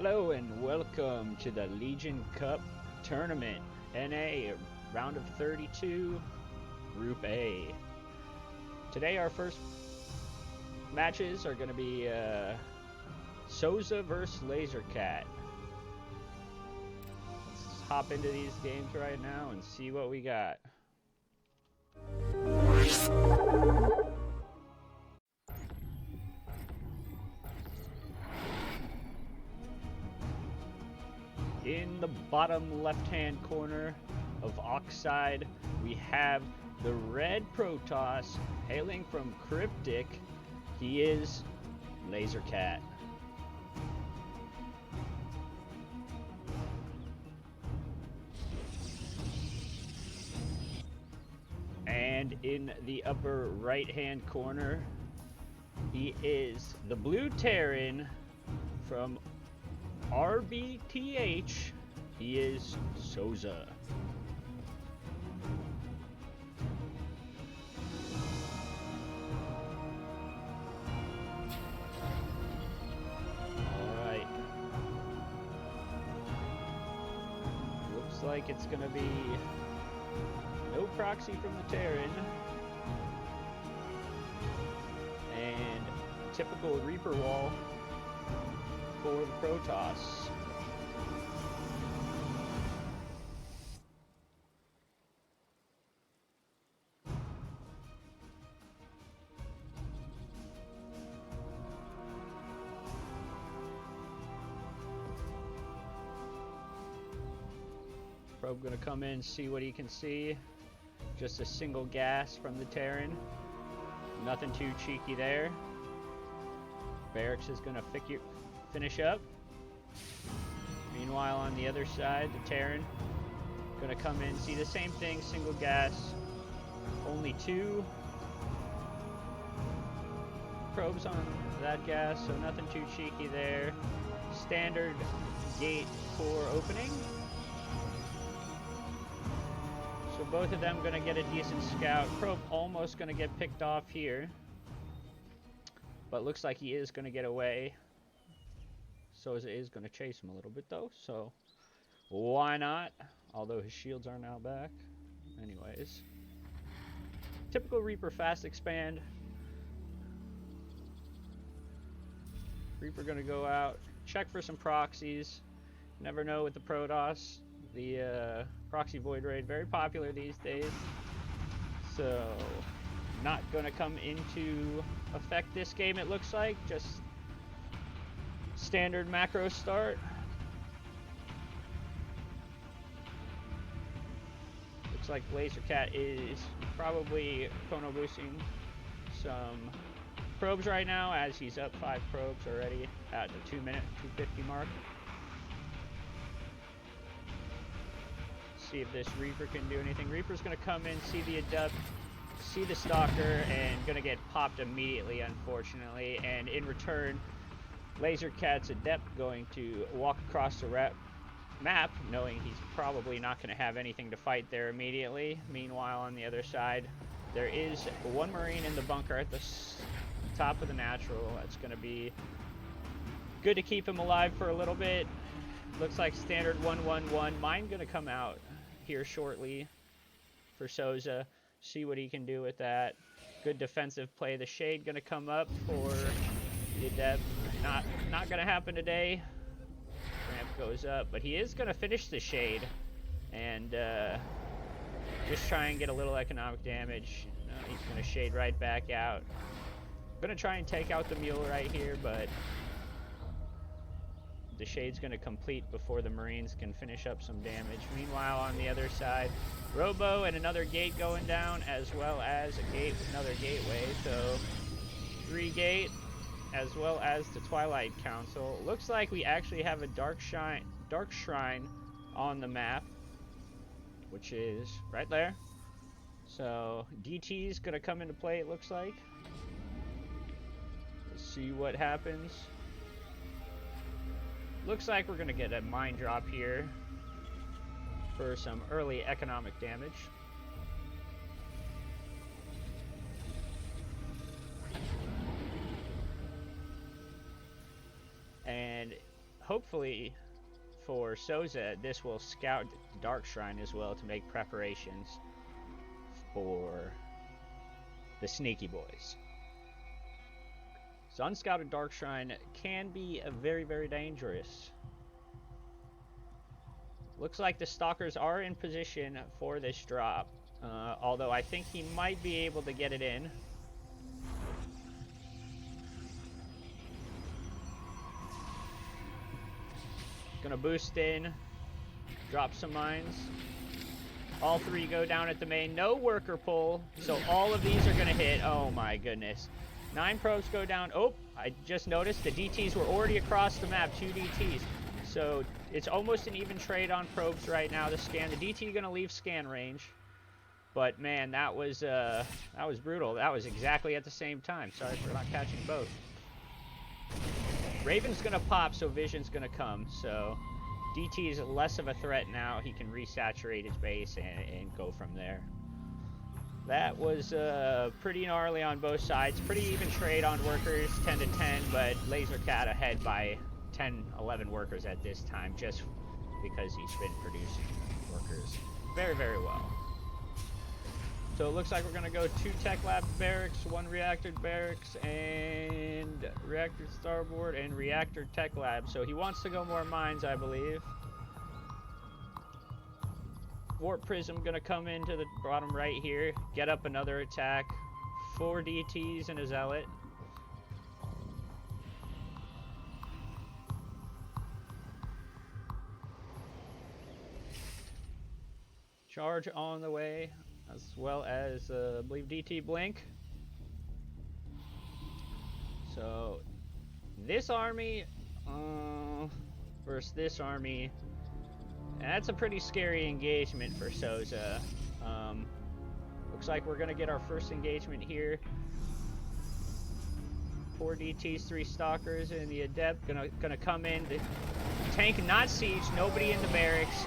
Hello and welcome to the LegionCup tournament, NA, round of 32, Group A. Today our first matches are going to be Soza versus Lazorcat. Let's hop into these games right now and see what we got. In the bottom left-hand corner of Oxide, we have the red Protoss hailing from Cryptic. He is Lazorcat. And in the upper right-hand corner, he is the blue Terran from RBTH. He is Soza. Alright. Looks like it's gonna be no proxy from the Terran. And typical Reaper wall for the Protoss. Probe gonna come in, see what he can see. Just a single gas from the Terran. Nothing too cheeky there. Barracks is gonna finish up. Meanwhile, on the other side, the Terran gonna come in, see the same thing, single gas. Only two probes on that gas, so nothing too cheeky there. Standard gate for opening. So both of them gonna get a decent scout. Probe almost gonna get picked off here, but looks like he is gonna get away. Soza is gonna chase him a little bit though, so why not? Although his shields are now back. Anyways, typical Reaper fast expand. Reaper gonna go out, check for some proxies. Never know with the Protoss. The proxy void raid, very popular these days, so not gonna come into effect this game, it looks like. Just standard macro start. Looks like Lazorcat is probably chrono boosting some probes right now, as he's up 5 probes already at the 2-minute 250 mark. See if this Reaper can do anything. Reaper's gonna come in, see the Adept, see the Stalker, and gonna get popped immediately, unfortunately. And in return, Lazorcat's Adept going to walk across the map, knowing he's probably not gonna have anything to fight there immediately. Meanwhile, on the other side, there is one Marine in the bunker at the top of the natural. That's gonna be good to keep him alive for a little bit. Looks like standard 1-1-1. Mine gonna come out here shortly for Soza. See what he can do with that. Good defensive play. The Shade gonna come up for the Adept. Not gonna happen today. Ramp goes up, but he is gonna finish the Shade and just try and get a little economic damage. No, he's gonna Shade right back out. Gonna try and take out the Mule right here, but the Shade's going to complete before the Marines can finish up some damage. Meanwhile, on the other side, Robo and another gate going down, as well as a gate with another gateway. So 3 gate, as well as the Twilight Council. Looks like we actually have a dark shrine on the map, which is right there. So DT's going to come into play, it looks like. Let's see what happens. Looks like we're going to get a mine drop here for some early economic damage. And hopefully for Soza, this will scout Dark Shrine as well to make preparations for the sneaky boys. So unscouted Dark Shrine can be very, very dangerous. Looks like the Stalkers are in position for this drop, although I think he might be able to get it in. Gonna boost in, drop some mines. All three go down at the main. No worker pull, so all of these are gonna hit. Oh my goodness. 9 probes go down. Oh, I just noticed the DTs were already across the map, 2 DTs. So it's almost an even trade on probes right now. The scan, the DT gonna leave scan range. But man, that was brutal. That was exactly at the same time. Sorry for not catching both. Raven's gonna pop, so Vision's gonna come. So DT is less of a threat now. He can resaturate his base and go from there. That was pretty gnarly on both sides. Pretty even trade on workers, 10 to 10, but Lazorcat ahead by 10, 11 workers at this time, just because he's been producing workers very, very well. So it looks like we're gonna go 2 tech lab barracks, 1 reactor barracks, and reactor starboard and reactor tech lab. So he wants to go more mines, I believe. Warp Prism gonna come into the bottom right here, get up another attack. 4 DTs and a Zealot. Charge on the way, as well as I believe DT Blink. So this army versus this army. That's a pretty scary engagement for Soza. Looks like we're gonna get our first engagement here. 4 DTs, 3 Stalkers, and the Adept gonna come in. The tank not siege, nobody in the barracks.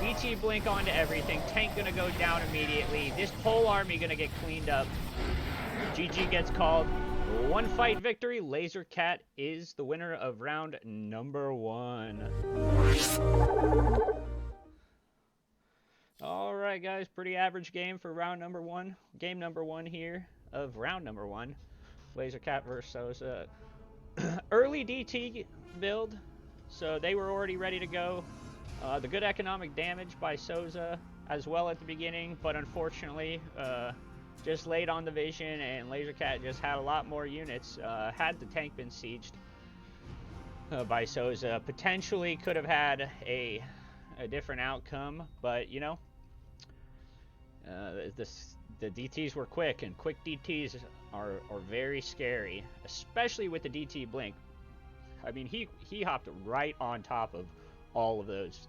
DT blink onto everything. Tank gonna go down immediately. This whole army gonna get cleaned up. GG gets called. 1 fight victory. Lazorcat is the winner of round number 1. Alright guys, pretty average game for round number 1. Game number 1 here of round number 1. Lazorcat versus Soza. Early DT build, so they were already ready to go. The good economic damage by Soza as well at the beginning, but unfortunately just laid on the Vision, and Lazorcat just had a lot more units. Had the tank been sieged by Soza, potentially could have had a different outcome, but you know, the DTs were quick, and quick DTs are very scary, especially with the DT blink. I mean, he hopped right on top of all of those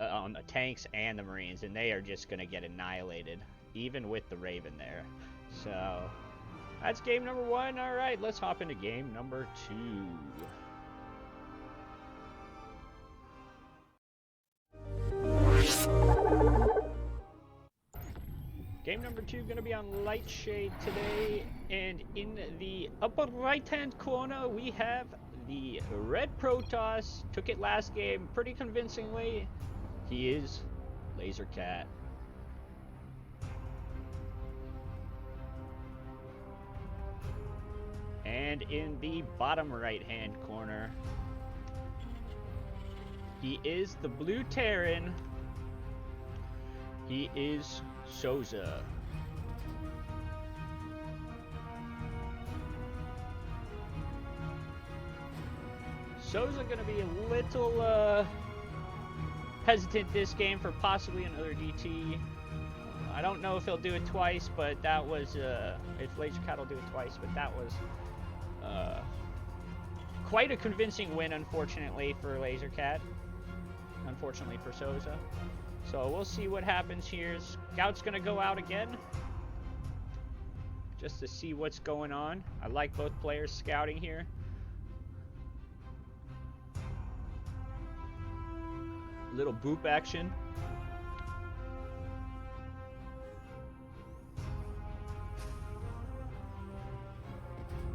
on the tanks and the Marines, and they are just gonna get annihilated, even with the Raven there. So that's game number 1. All right, let's hop into game number 2. Game number 2 going to be on Lightshade today, and in the upper right-hand corner we have the Red Protoss. Took it last game pretty convincingly. He is Lazorcat. And in the bottom right-hand corner, he is the Blue Terran. He is Soza. Soza gonna be a little hesitant this game for possibly another DT. I don't know if he'll do it twice, but that was if Lazorcat will do it twice, but that was quite a convincing win, unfortunately for Lazorcat. Unfortunately for Soza. So we'll see what happens here. Scout's gonna go out again, just to see what's going on. I like both players scouting here. Little boop action.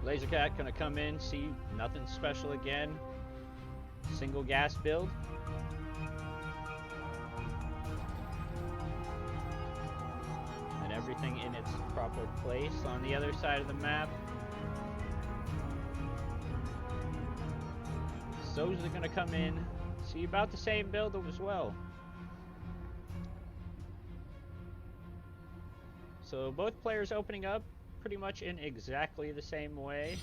Lazorcat gonna come in, see nothing special again. Single gas build. And everything in its proper place on the other side of the map. Soza are going to come in. See about the same build as well. So both players opening up pretty much in exactly the same way.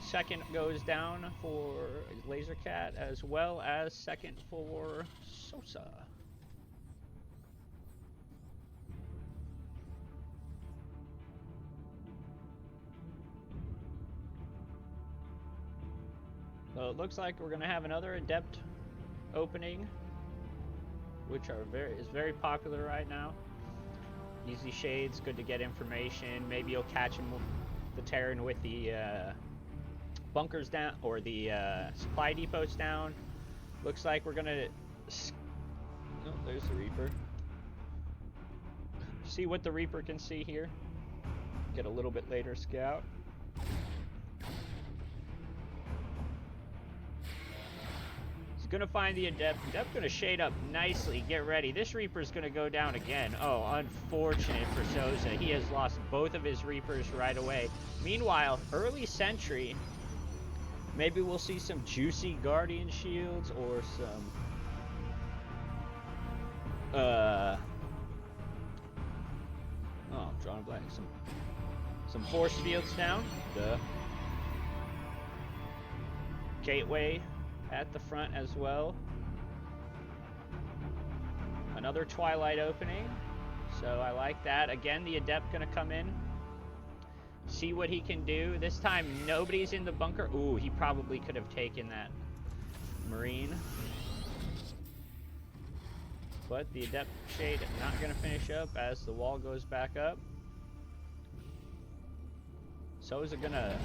Second goes down for Lazorcat as well as second for Soza. So it looks like we're going to have another Adept opening, which is very popular right now. Easy shades, good to get information. Maybe you'll catch him with the Terran with the bunkers down, or the supply depots down. Looks like we're gonna... Oh, there's the Reaper. See what the Reaper can see here. Get a little bit later scout. Gonna find the Adept. Adept gonna shade up nicely. Get ready. This Reaper's gonna go down again. Oh, unfortunate for Soza. He has lost both of his Reapers right away. Meanwhile, early Sentry. Maybe we'll see some juicy Guardian Shields or some... Oh, I'm drawing a blank. Some Force Fields down. Duh. Gateway at the front as well. Another Twilight opening, so I like that. Again, the Adept gonna come in, see what he can do. This time nobody's in the bunker. Ooh, he probably could have taken that Marine, but the Adept shade not gonna finish up as the wall goes back up. So is it gonna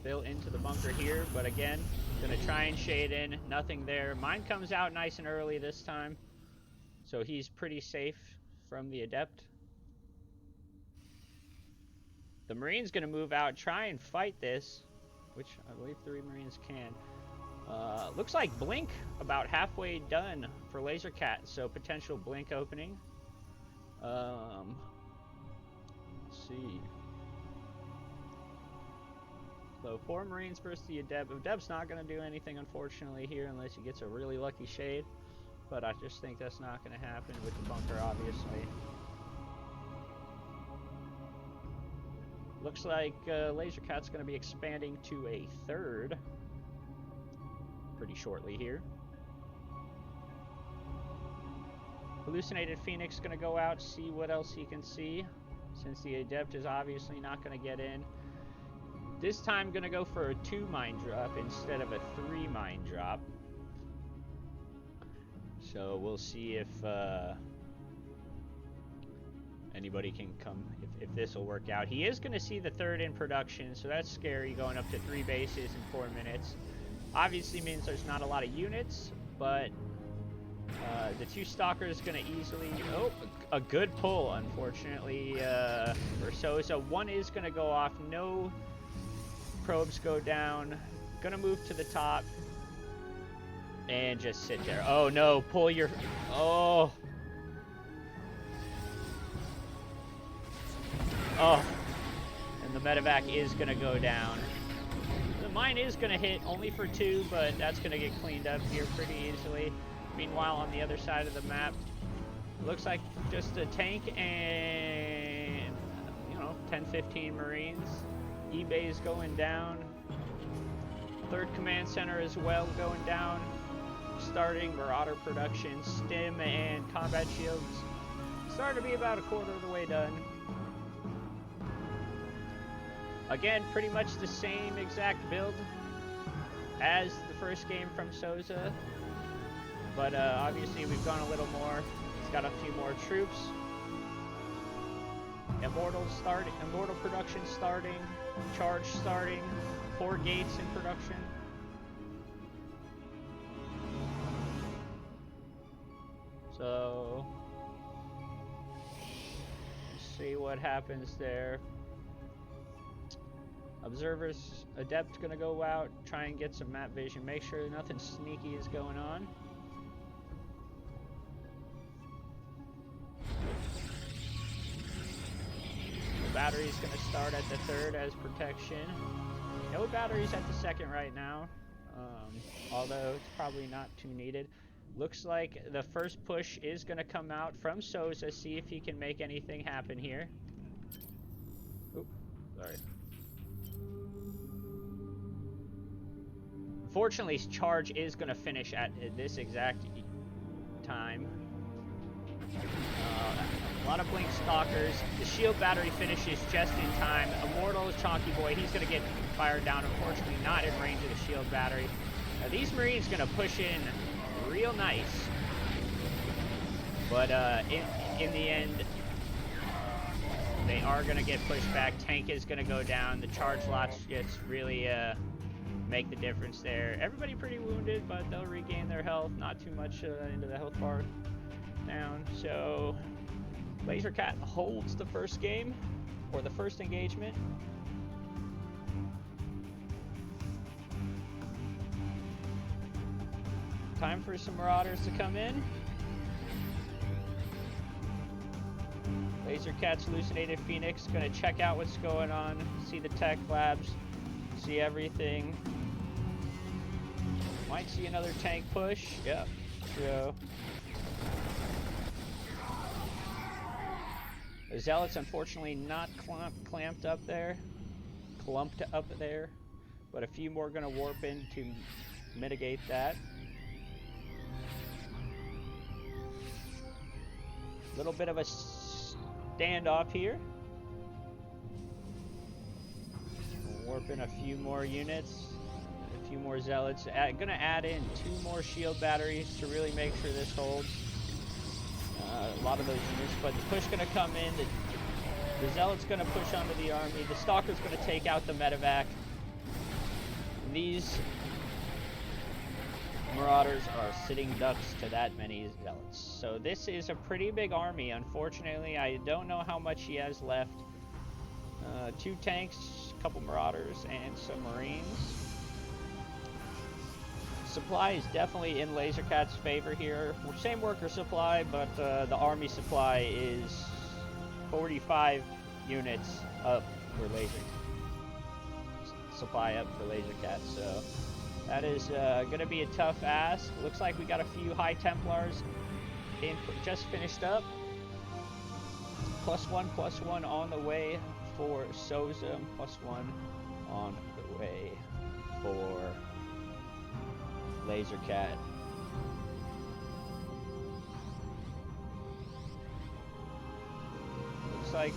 fill into the bunker here, but again, gonna try and shade in. Nothing there. Mine comes out nice and early this time, so he's pretty safe from the Adept. The Marine's gonna move out, try and fight this, which I believe 3 Marines can. Looks like Blink about halfway done for Lazorcat, so potential Blink opening. Let's see. So 4 Marines versus the Adept. Adept's not going to do anything, unfortunately, here unless he gets a really lucky shade. But I just think that's not going to happen with the bunker, obviously. Looks like Lazorcat's going to be expanding to a 3rd pretty shortly here. Hallucinated Phoenix going to go out, see what else he can see, since the Adept is obviously not going to get in. This time gonna go for a 2 mine drop instead of a 3 mine drop. So we'll see if anybody can come, if this will work out. He is gonna see the 3rd in production, so that's scary, going up to 3 bases in 4 minutes. Obviously means there's not a lot of units, but the 2 Stalkers gonna easily... Oh, a good pull, unfortunately, for Soza. 1 is gonna go off. No probes go down. Gonna move to the top and just sit there. Oh no, pull your... Oh. Oh. And the medevac is gonna go down. The mine is gonna hit only for 2, but that's gonna get cleaned up here pretty easily. Meanwhile, on the other side of the map, looks like just a tank and, you know, 10-15 Marines. eBay's going down. 3rd Command Center as well going down. Starting Marauder production, stim and combat shields. Starting to be about a quarter of the way done. Again, pretty much the same exact build as the first game from Soza. But obviously we've gone a little more. It's got a few more troops. Immortal production starting. Charge starting. 4 gates in production. So let's see what happens there. Observers, Adept gonna go out, try and get some map vision, make sure nothing sneaky is going on. The battery's gonna start at the third as protection. No batteries at the second right now, although it's probably not too needed. Looks like the first push is gonna come out from Soza, see if he can make anything happen here. Oop, sorry. Unfortunately, charge is going to finish at this exact time. A lot of blink stalkers. The shield battery finishes just in time. Immortal Chonky Boy, he's going to get fired down. Unfortunately, not in range of the shield battery. These Marines going to push in real nice. But in the end, they are going to get pushed back. Tank is going to go down. The charge lots just really make the difference there. Everybody pretty wounded, but they'll regain their health. Not too much into the health bar down. So Lazorcat holds the first game, or the first engagement. Time for some Marauders to come in. Lazorcat's Hallucinated Phoenix gonna check out what's going on, see the tech labs, see everything. Might see another tank push. Yep. So the Zealots unfortunately not clumped up there, but a few more gonna warp in to mitigate that. Little bit of a standoff here. We'll warp in a few more units. A few more Zealots. Gonna add in 2 more shield batteries to really make sure this holds. A lot of those units, but the push gonna come in. The Zealot's gonna push onto the army. The Stalker's gonna take out the medevac. These Marauders are sitting ducks to that many Zealots. So this is a pretty big army. Unfortunately, I don't know how much he has left. 2 tanks, a couple Marauders, and some Marines. Supply is definitely in Lazorcat's favor here. Same worker supply, but the army supply is 45 units up for supply up for Lazorcat. So that is going to be a tough ask. Looks like we got a few High Templars just finished up. +1/+1 on the way for Soza. +1 on the way for Lazorcat. Looks like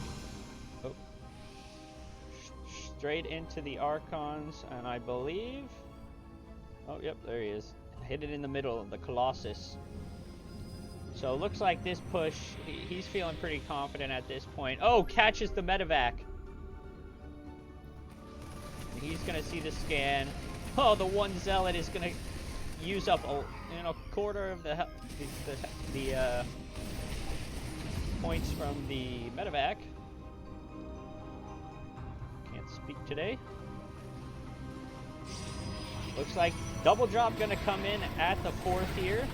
straight into the Archons, and I believe, oh yep, there he is, hit it in the middle of the Colossus. So it looks like this push, he's feeling pretty confident at this point. Oh, catches the medevac. And he's gonna see the scan. Oh, the one Zealot is gonna use up a quarter of the points from the medevac. Can't speak today. Looks like double drop gonna come in at the 4th here.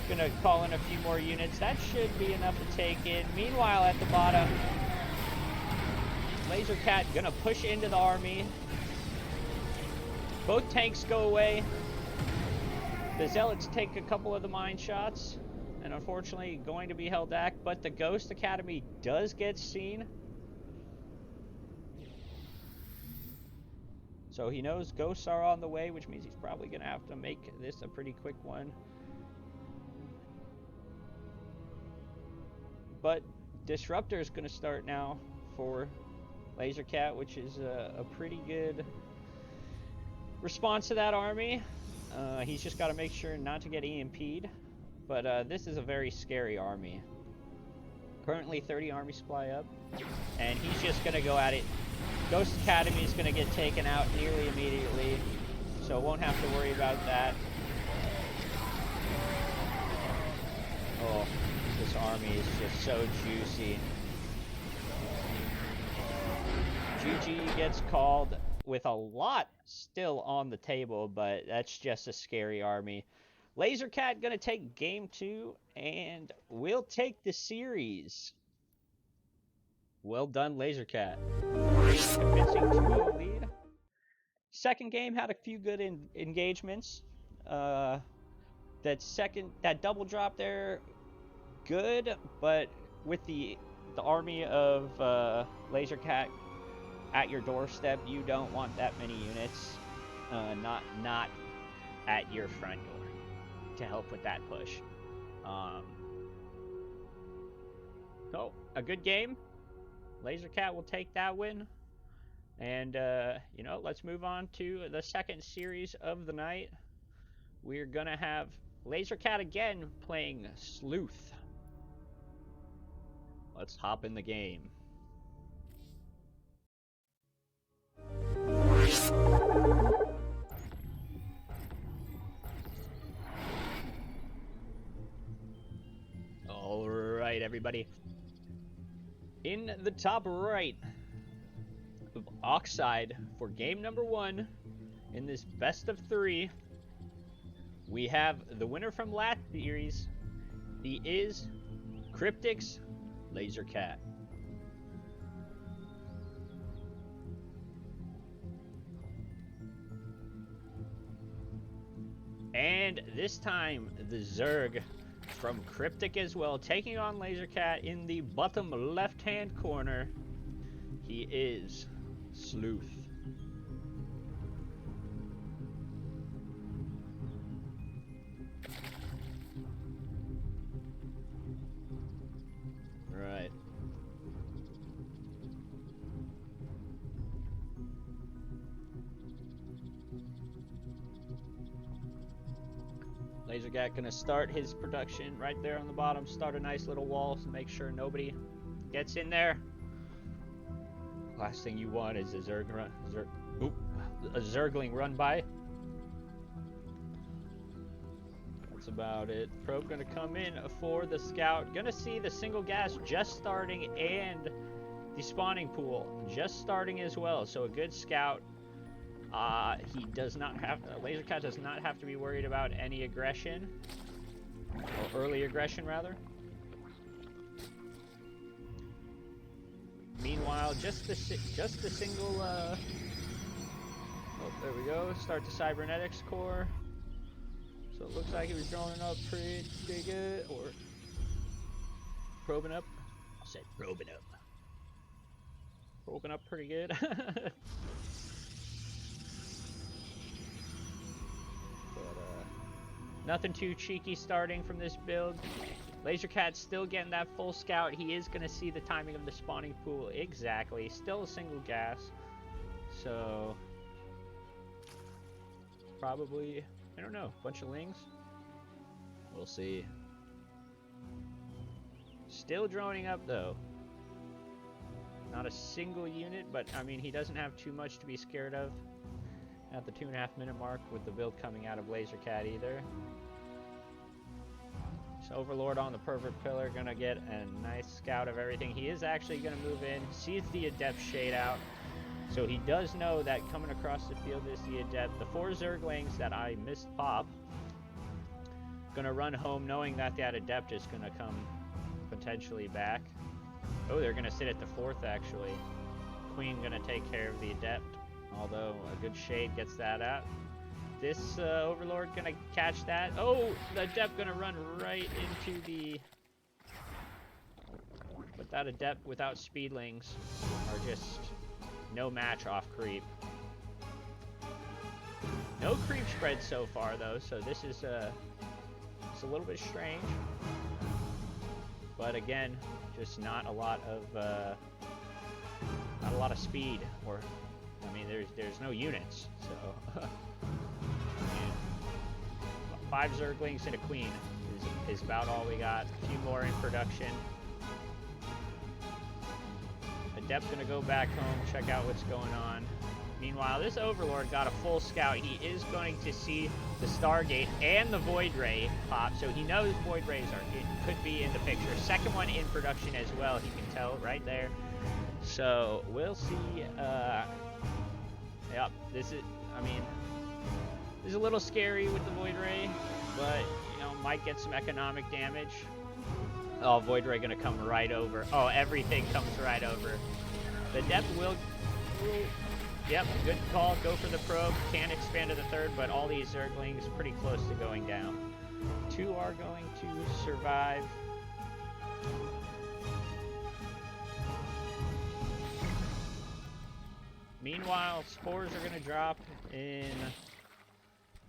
Gonna call in a few more units. That should be enough to take in. Meanwhile, at the bottom, Lazorcat gonna push into the army. Both tanks go away. The Zealots take a couple of the mine shots, and unfortunately going to be held back, but the Ghost Academy does get seen. So he knows ghosts are on the way, which means he's probably going to have to make this a pretty quick one. But Disruptor is going to start now for Lazorcat, which is a pretty good response to that army. He's just got to make sure not to get EMP'd. But this is a very scary army. Currently 30 army supply up. And he's just going to go at it. Ghost Academy is going to get taken out nearly immediately. So won't have to worry about that. Oh, this army is just so juicy. GG gets called with a lot still on the table, but that's just a scary army. Lazorcat gonna take game 2, and we'll take the series. Well done, Lazorcat. Convincing 2-0 lead. Second game had a few good engagements. That double drop there, good, but with the army of Lazorcat at your doorstep, you don't want that many units, not at your front door, to help with that push. So a good game. Lazorcat will take that win, and you know, let's move on to the second series of the night. We're gonna have Lazorcat again playing Slooth. Let's hop in the game. All right, everybody. In the top right of Oxide for game number 1 in this best of 3, we have the winner from last series. He is Cryptic's Lazorcat. And this time, the Zerg from Cryptic as well, taking on Lazorcat in the bottom left-hand corner. He is Slooth. Right. Lazorcat gonna start his production right there on the bottom. Start a nice little wall to make sure nobody gets in there. Last thing you want is a Zergling run by. That's about it. Probe gonna come in for the scout. Gonna see the single gas just starting and the spawning pool just starting as well. So a good scout. He does not have, Lazorcat does not have to be worried about any aggression, or early aggression rather. Meanwhile, just the single, oh, there we go, start the cybernetics core. So it looks like he was drawing up pretty good, or probing up. I said probing up. Probing up pretty good. Nothing too cheeky starting from this build. Lazorcat's still getting that full scout. He is going to see the timing of the spawning pool exactly. Still a single gas. So, probably, I don't know, bunch of lings? We'll see. Still droning up though. Not a single unit, but I mean, he doesn't have too much to be scared of at the 2.5 minute mark with the build coming out of Lazorcat either. So Overlord on the Pervert Pillar, gonna get a nice scout of everything. He is actually gonna move in, sees the Adept shade out, so he does know that coming across the field is the Adept. The 4 Zerglings that I missed pop, gonna run home knowing that that Adept is gonna come potentially back. Oh, they're gonna sit at the 4th actually. Queen gonna take care of the Adept. Although a good shade gets that out. This Overlord gonna catch that. Oh, the Adept gonna run right into the... But that Adept without speedlings are just no match off creep. No creep spread so far though, so this is it's a little bit strange. But again, just not a lot of speed, or I mean, there's no units, so 5 Zerglings and a Queen is about all we got. A few more in production. Adept gonna go back home, check out what's going on. Meanwhile, this Overlord got a full scout. He is going to see the Stargate and the Void Ray pop, so he knows Void Rays could be in the picture. Second one in production as well, he can tell right there. So we'll see. Yep, this is, I mean, this is a little scary with the Void Ray, but, you know, might get some economic damage. Oh, Void Ray gonna come right over. Oh, everything comes right over. The depth will, yep, good call. Go for the probe. Can't expand to the third, but all these Zerglings pretty close to going down. 2 are going to survive. Meanwhile, spores are going to drop in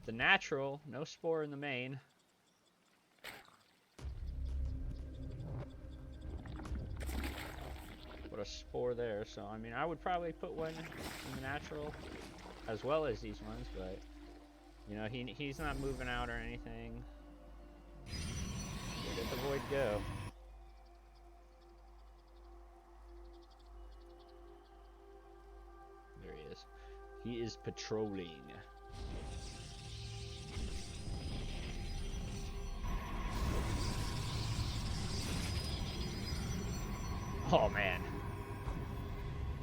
the natural. No spore in the main. Put a spore there. So, I mean, I would probably put one in the natural as well as these ones, but, you know, he's not moving out or anything. Where did the Void go? There he is. He is patrolling. Oh man.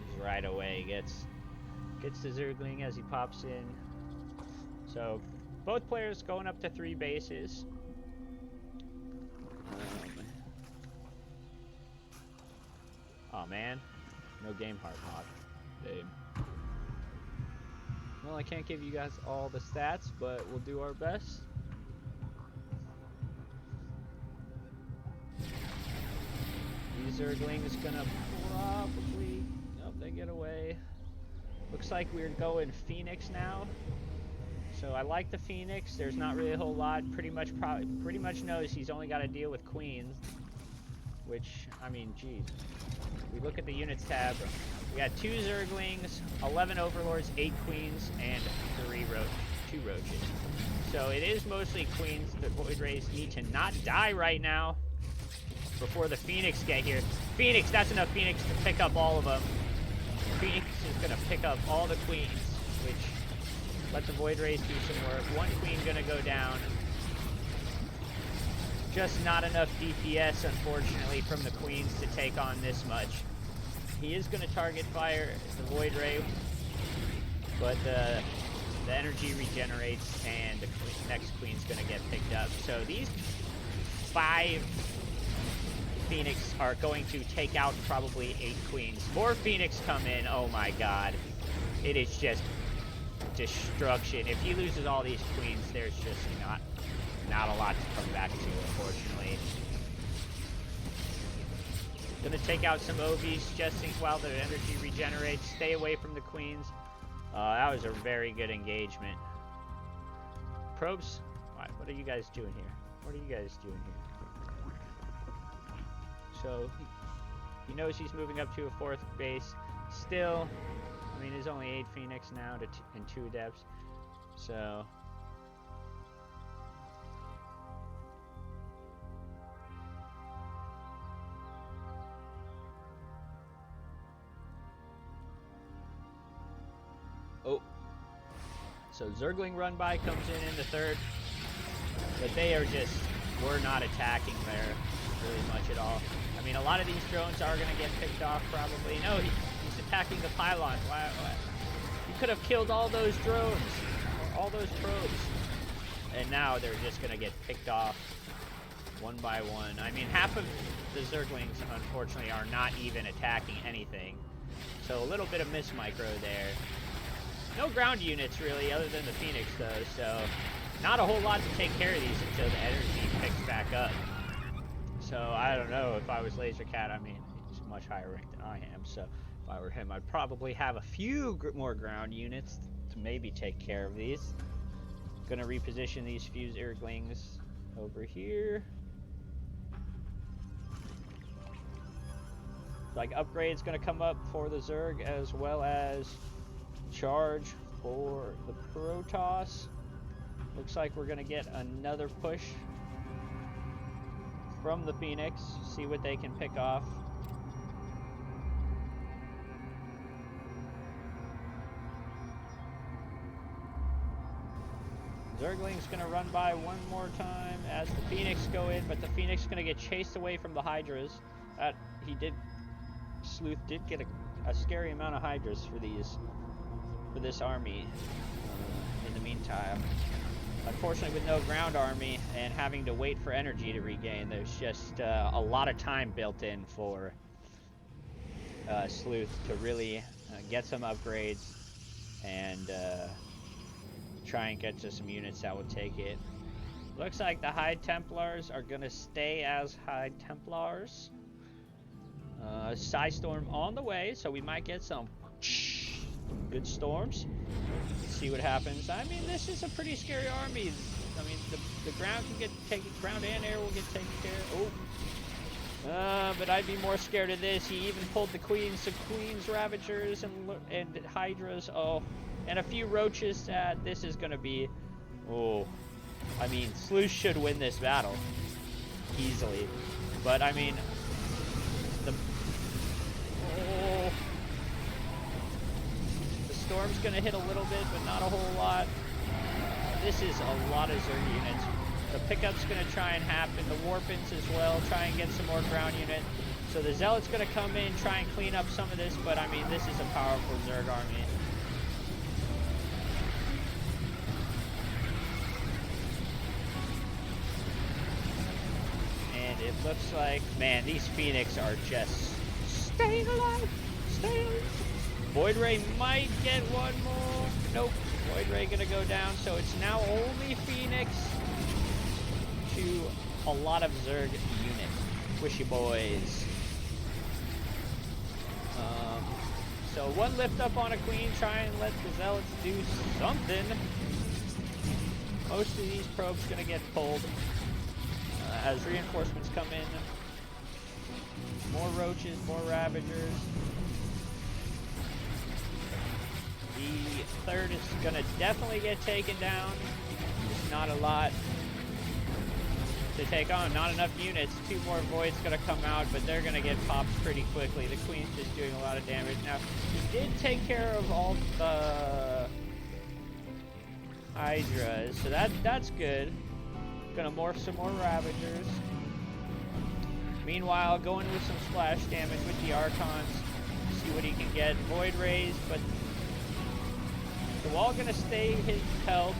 He's right away. Gets the Zergling as he pops in. So both players going up to 3 bases. Oh man. No game heart mod. Babe. Well, I can't give you guys all the stats, but we'll do our best. These Zerglings gonna probably... Oh, they get away. Looks like we're going Phoenix now. So I like the Phoenix. There's not really a whole lot. Pretty much knows he's only got to deal with queens. Which, I mean, geez. We look at the units tab. We got 2 Zerglings, 11 Overlords, 8 Queens, and 2 Roaches. So it is mostly Queens. The Void Rays need to not die right now before the Phoenix get here. Phoenix, that's enough Phoenix to pick up all of them. Phoenix is going to pick up all the Queens, which let the Void Rays do some work. 1 Queen going to go down. Just not enough DPS, unfortunately, from the Queens to take on this much. He is going to target fire the Void Ray, but the energy regenerates and the next Queen's going to get picked up. So these 5 Phoenix are going to take out probably 8 Queens. More Phoenix come in. Oh my god. It is just destruction. If he loses all these Queens, there's just not a lot to come back to, unfortunately. Gonna take out some OVs just while the energy regenerates. Stay away from the Queens. That was a very good engagement. Probes? What are you guys doing here? What are you guys doing here? So, he knows he's moving up to a 4th base. Still, I mean, there's only 8 Phoenix now and 2 Adepts. So... Oh, so Zergling run by comes in the 3rd, but they are we're not attacking there really much at all. I mean, a lot of these drones are going to get picked off probably. No, he's attacking the pylon. Why? He could have killed all those drones, or all those probes, and now they're just going to get picked off one by one. I mean, half of the Zerglings, unfortunately, are not even attacking anything, so a little bit of miss micro there. No ground units, really, other than the Phoenix, though, so not a whole lot to take care of these until the energy picks back up. So, I don't know, if I was Lazorcat, I mean, he's much higher ranked than I am, so if I were him, I'd probably have a few more ground units to maybe take care of these. Gonna reposition these few Zerglings over here. Like, upgrade's gonna come up for the Zerg, as well as charge for the Protoss. Looks like we're gonna get another push from the Phoenix. See what they can pick off. Zergling's gonna run by one more time as the Phoenix go in, but the Phoenix is gonna get chased away from the Hydras. He did Slooth did get a scary amount of Hydras for this army in the meantime. Unfortunately, with no ground army and having to wait for energy to regain, there's just a lot of time built in for Slooth to really get some upgrades and try and get to some units that will take it. Looks like the High Templars are going to stay as High Templars. Psystorm on the way, so we might get some good storms. Let's see what happens. I mean, this is a pretty scary army. I mean, the ground can get taken, ground and air will get taken care of. Oh. But I'd be more scared of this. He even pulled the Queens, Ravagers, and Hydras. Oh, and a few Roaches. This is going to be... Oh, I mean, Slooth should win this battle. Easily. But, I mean... Oh. The Storm's going to hit a little bit, but not a whole lot. This is a lot of Zerg units. The pickup's going to try and happen. The Warpins as well. Try and get some more ground unit. So the Zealot's going to come in, try and clean up some of this. But, I mean, this is a powerful Zerg army. And it looks like, man, these Phoenix are just staying alive. Staying alive. Void Ray might get one more. Nope. Void Ray going to go down. So it's now only Phoenix to a lot of Zerg units. Squishy boys. So one lift up on a Queen, try and let the Zealots do something. Most of these probes gonna get pulled as reinforcements come in. More Roaches, more Ravagers. The third is gonna definitely get taken down. Just not a lot to take on. Not enough units. Two more Voids gonna come out, but they're gonna get popped pretty quickly. The Queen's just doing a lot of damage. Now, he did take care of all the Hydras, so that's good. Gonna morph some more Ravagers. Meanwhile, going with some splash damage with the Archons. See what he can get. Void Rays, but the wall gonna stay held.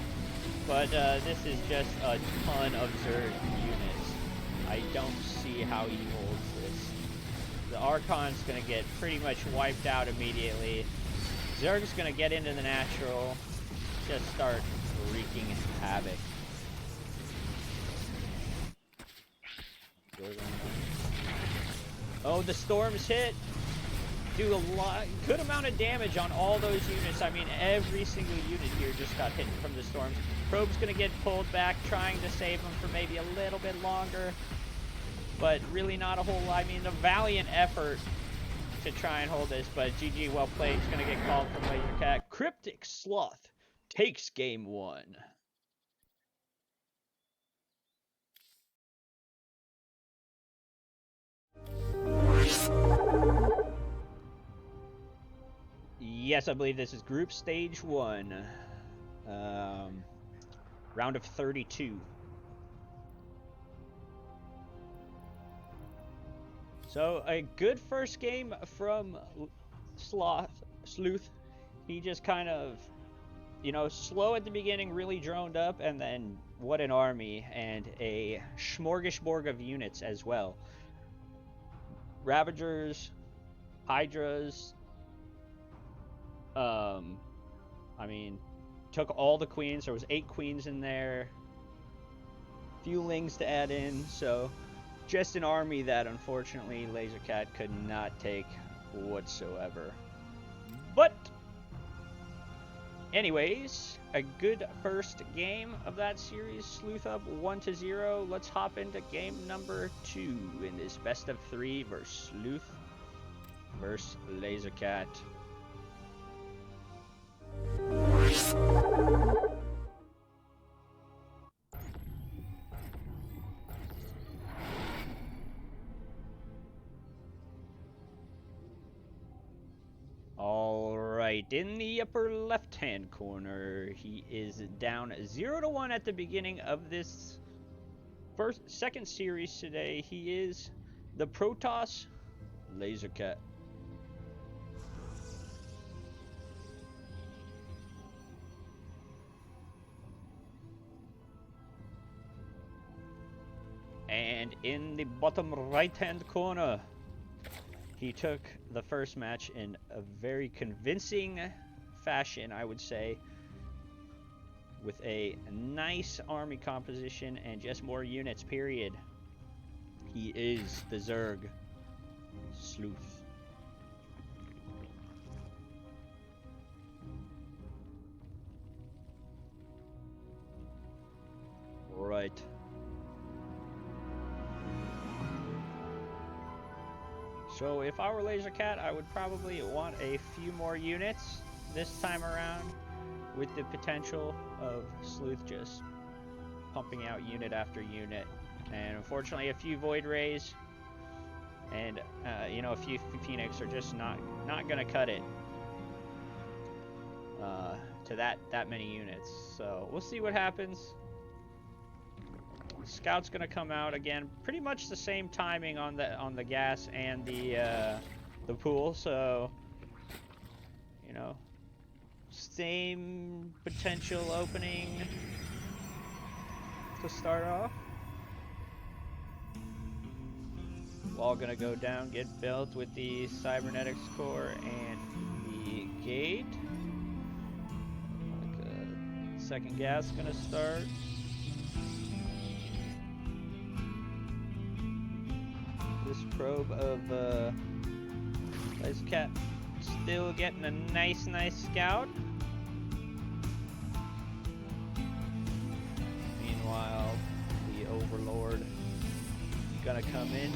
But this is just a ton of Zerg units. I don't see how he holds this. The Archon's gonna get pretty much wiped out immediately. Zerg's gonna get into the natural, just start wreaking havoc. Oh, the Storms hit. Do a good amount of damage on all those units. I mean, every single unit here just got hit from the Storms. Probe's gonna get pulled back, trying to save them for maybe a little bit longer, but really not a whole lot. I mean, a valiant effort to try and hold this, but GG, well played. It's gonna get called from Lazorcat. Cryptic Sloth takes game 1. Yes, I believe this is group stage 1. Round of 32. So, a good first game from Slooth. He just kind of, you know, slow at the beginning, really droned up, and then what an army, and a smorgasbord of units as well. Ravagers, Hydras, I mean, took all the Queens. There was 8 Queens in there. Few Lings to add in, so just an army that unfortunately Lazorcat could not take whatsoever. But anyways, a good first game of that series. Slooth up 1-0. Let's hop into game number 2 in this best of 3 versus Slooth versus Lazorcat. Alright, in the upper left-hand corner, he is down 0-1 at the beginning of this second series today. He is the Protoss Lazorcat. And in the bottom right-hand corner, he took the first match in a very convincing fashion, I would say, with a nice army composition and just more units, period. He is the Zerg Slooth. Right. So if I were Lazorcat, I would probably want a few more units this time around, with the potential of Slooth just pumping out unit after unit. And unfortunately, a few Void Rays and you know, a few Phoenix are just not gonna cut it to that many units. So we'll see what happens. Scout's gonna come out again, pretty much the same timing on the gas and the pool, so you know, same potential opening to start off. Wall gonna go down, get built with the cybernetics core and the gate. Second gas gonna start. This probe of Lazorcat still getting a nice scout. Meanwhile, the Overlord gonna come in,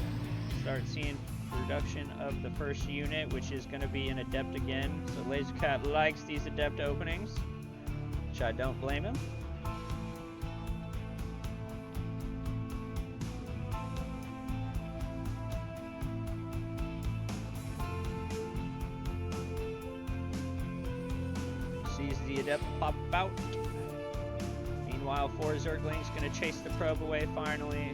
start seeing production of the first unit, which is gonna be an Adept again. So Lazorcat likes these Adept openings, which I don't blame him. Sees the Adept pop out. Meanwhile, 4 Zerglings gonna chase the probe away finally.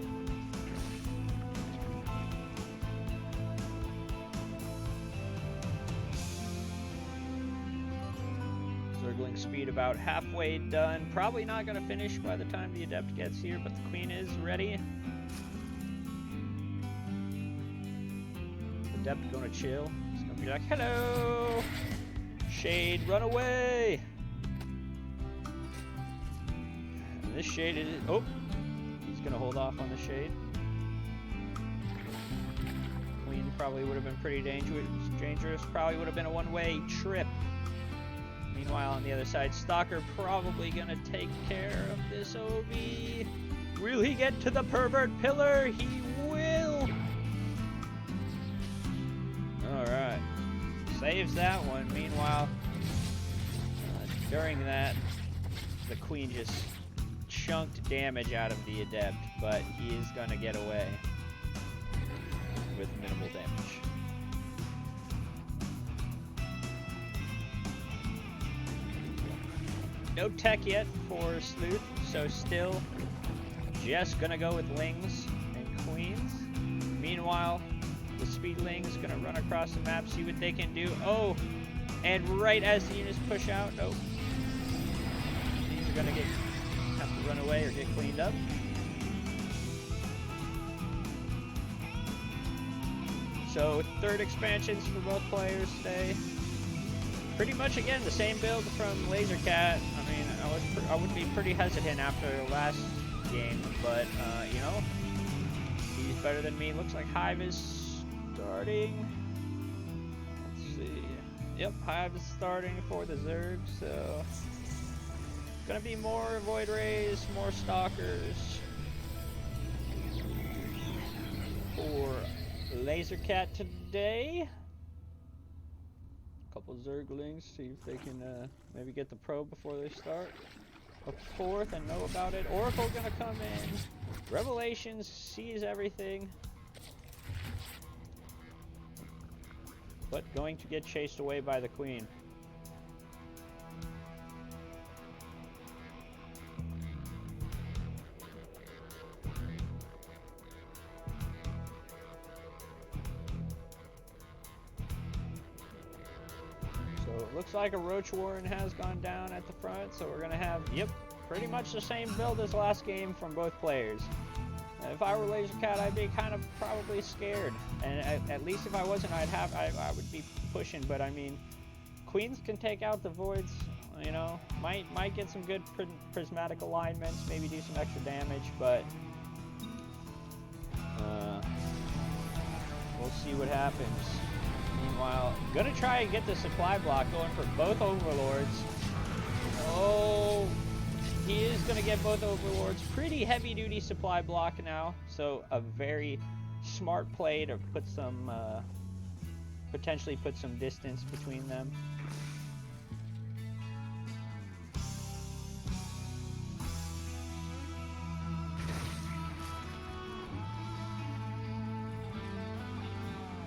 Zergling speed about halfway done. Probably not gonna finish by the time the Adept gets here, but the Queen is ready. Adept gonna chill. It's gonna be like, hello! Shade, run away! And this Shade is... oh! He's gonna hold off on the Shade. Queen probably would have been pretty dangerous. Probably would have been a one-way trip. Meanwhile, on the other side, Stalker probably gonna take care of this OB. Will he get to the pervert pillar? He will! Alright. Saves that one. Meanwhile, during that, the Queen just chunked damage out of the Adept, but he is gonna get away with minimal damage. No tech yet for Slooth, so still just gonna go with Lings and Queens. Meanwhile, the Speedlings gonna run across the map, see what they can do. Oh, and right as the units push out, nope. These are gonna have to run away or get cleaned up. So 3rd expansions for both players today. Pretty much again the same build from Lazorcat. I mean, I would be pretty hesitant after last game, but you know, he's better than me. Looks like Hive is starting. Let's see. Yep, Hive is starting for the Zerg, so gonna be more Void Rays, more Stalkers for Lazorcat today. Couple Zerglings, see if they can maybe get the probe before they start. Up 4th and know about it. Oracle gonna come in. Revelations sees everything, but going to get chased away by the Queen. Looks like a Roach Warren has gone down at the front, so we're going to have, yep, pretty much the same build as last game from both players. If I were LaserCat, I'd be kind of probably scared. And at least if I wasn't, I would be pushing. But I mean, Queens can take out the Voids. You know, might get some good prismatic alignments, maybe do some extra damage, but we'll see what happens. Meanwhile, gonna try and get the supply block going for both Overlords. Oh, he is gonna get both Overlords. Pretty heavy duty supply block now, so a very smart play to put some, potentially put some distance between them.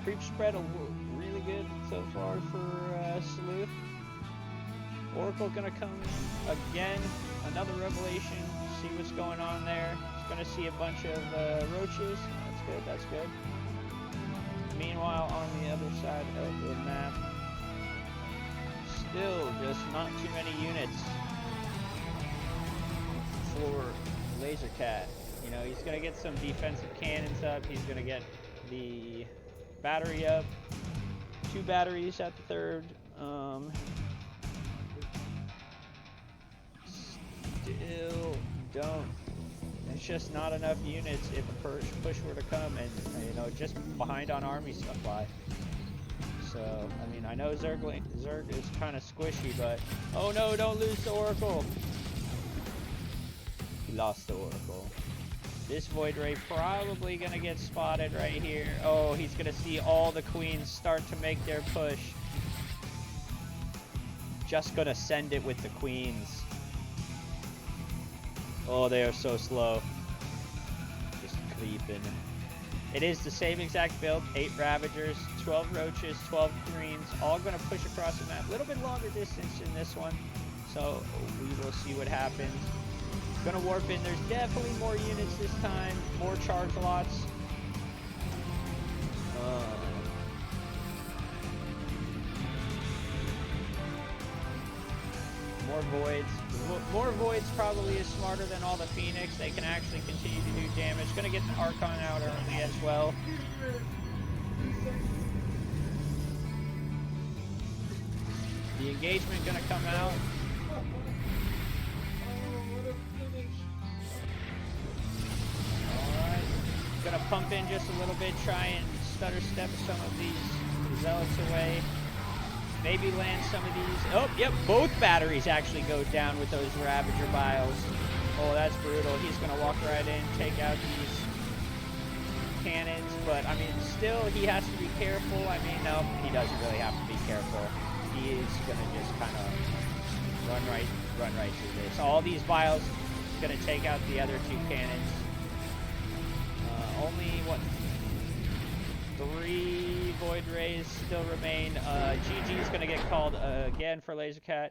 Creep spread really good so far for Slooth. Oracle gonna come again, another revelation, see what's going on there. He's gonna see a bunch of roaches. That's good. Meanwhile, on the other side of the map, still just not too many units for LaserCat. You know, he's gonna get some defensive cannons up. He's gonna get the battery up, 2 batteries at the third. Still don't. It's just not enough units if a push were to come, and you know, just behind on army supply. So I mean, I know Zerg is kind of squishy, but oh no, don't lose the Oracle. He lost the Oracle. This Void Ray probably gonna get spotted right here. Oh, he's gonna see all the Queens start to make their push. Just gonna send it with the Queens. Oh, they are so slow. Just creeping. It is the same exact build. 8 Ravagers, 12 Roaches, 12 Queens, all gonna push across the map. A little bit longer distance in this one, so we will see what happens. Gonna warp in. There's definitely more units this time. More charge lots. More Voids. More Voids probably is smarter than all the Phoenix. They can actually continue to do damage. Gonna get the Archon out early as well. The engagement gonna come out. Alright. Gonna pump in just a little bit, try and stutter step some of these zealots away. Maybe land some of these. Oh, yep, both batteries actually go down with those Ravager Biles. Oh, that's brutal. He's gonna walk right in, take out these cannons, but I mean, still, he has to be careful. I mean, no, he doesn't really have to be careful. He is gonna just kind of run right through this. All these Biles gonna take out the other 2 cannons. Only what? 3 Void Rays still remain. GG is going to get called again for LaserCat.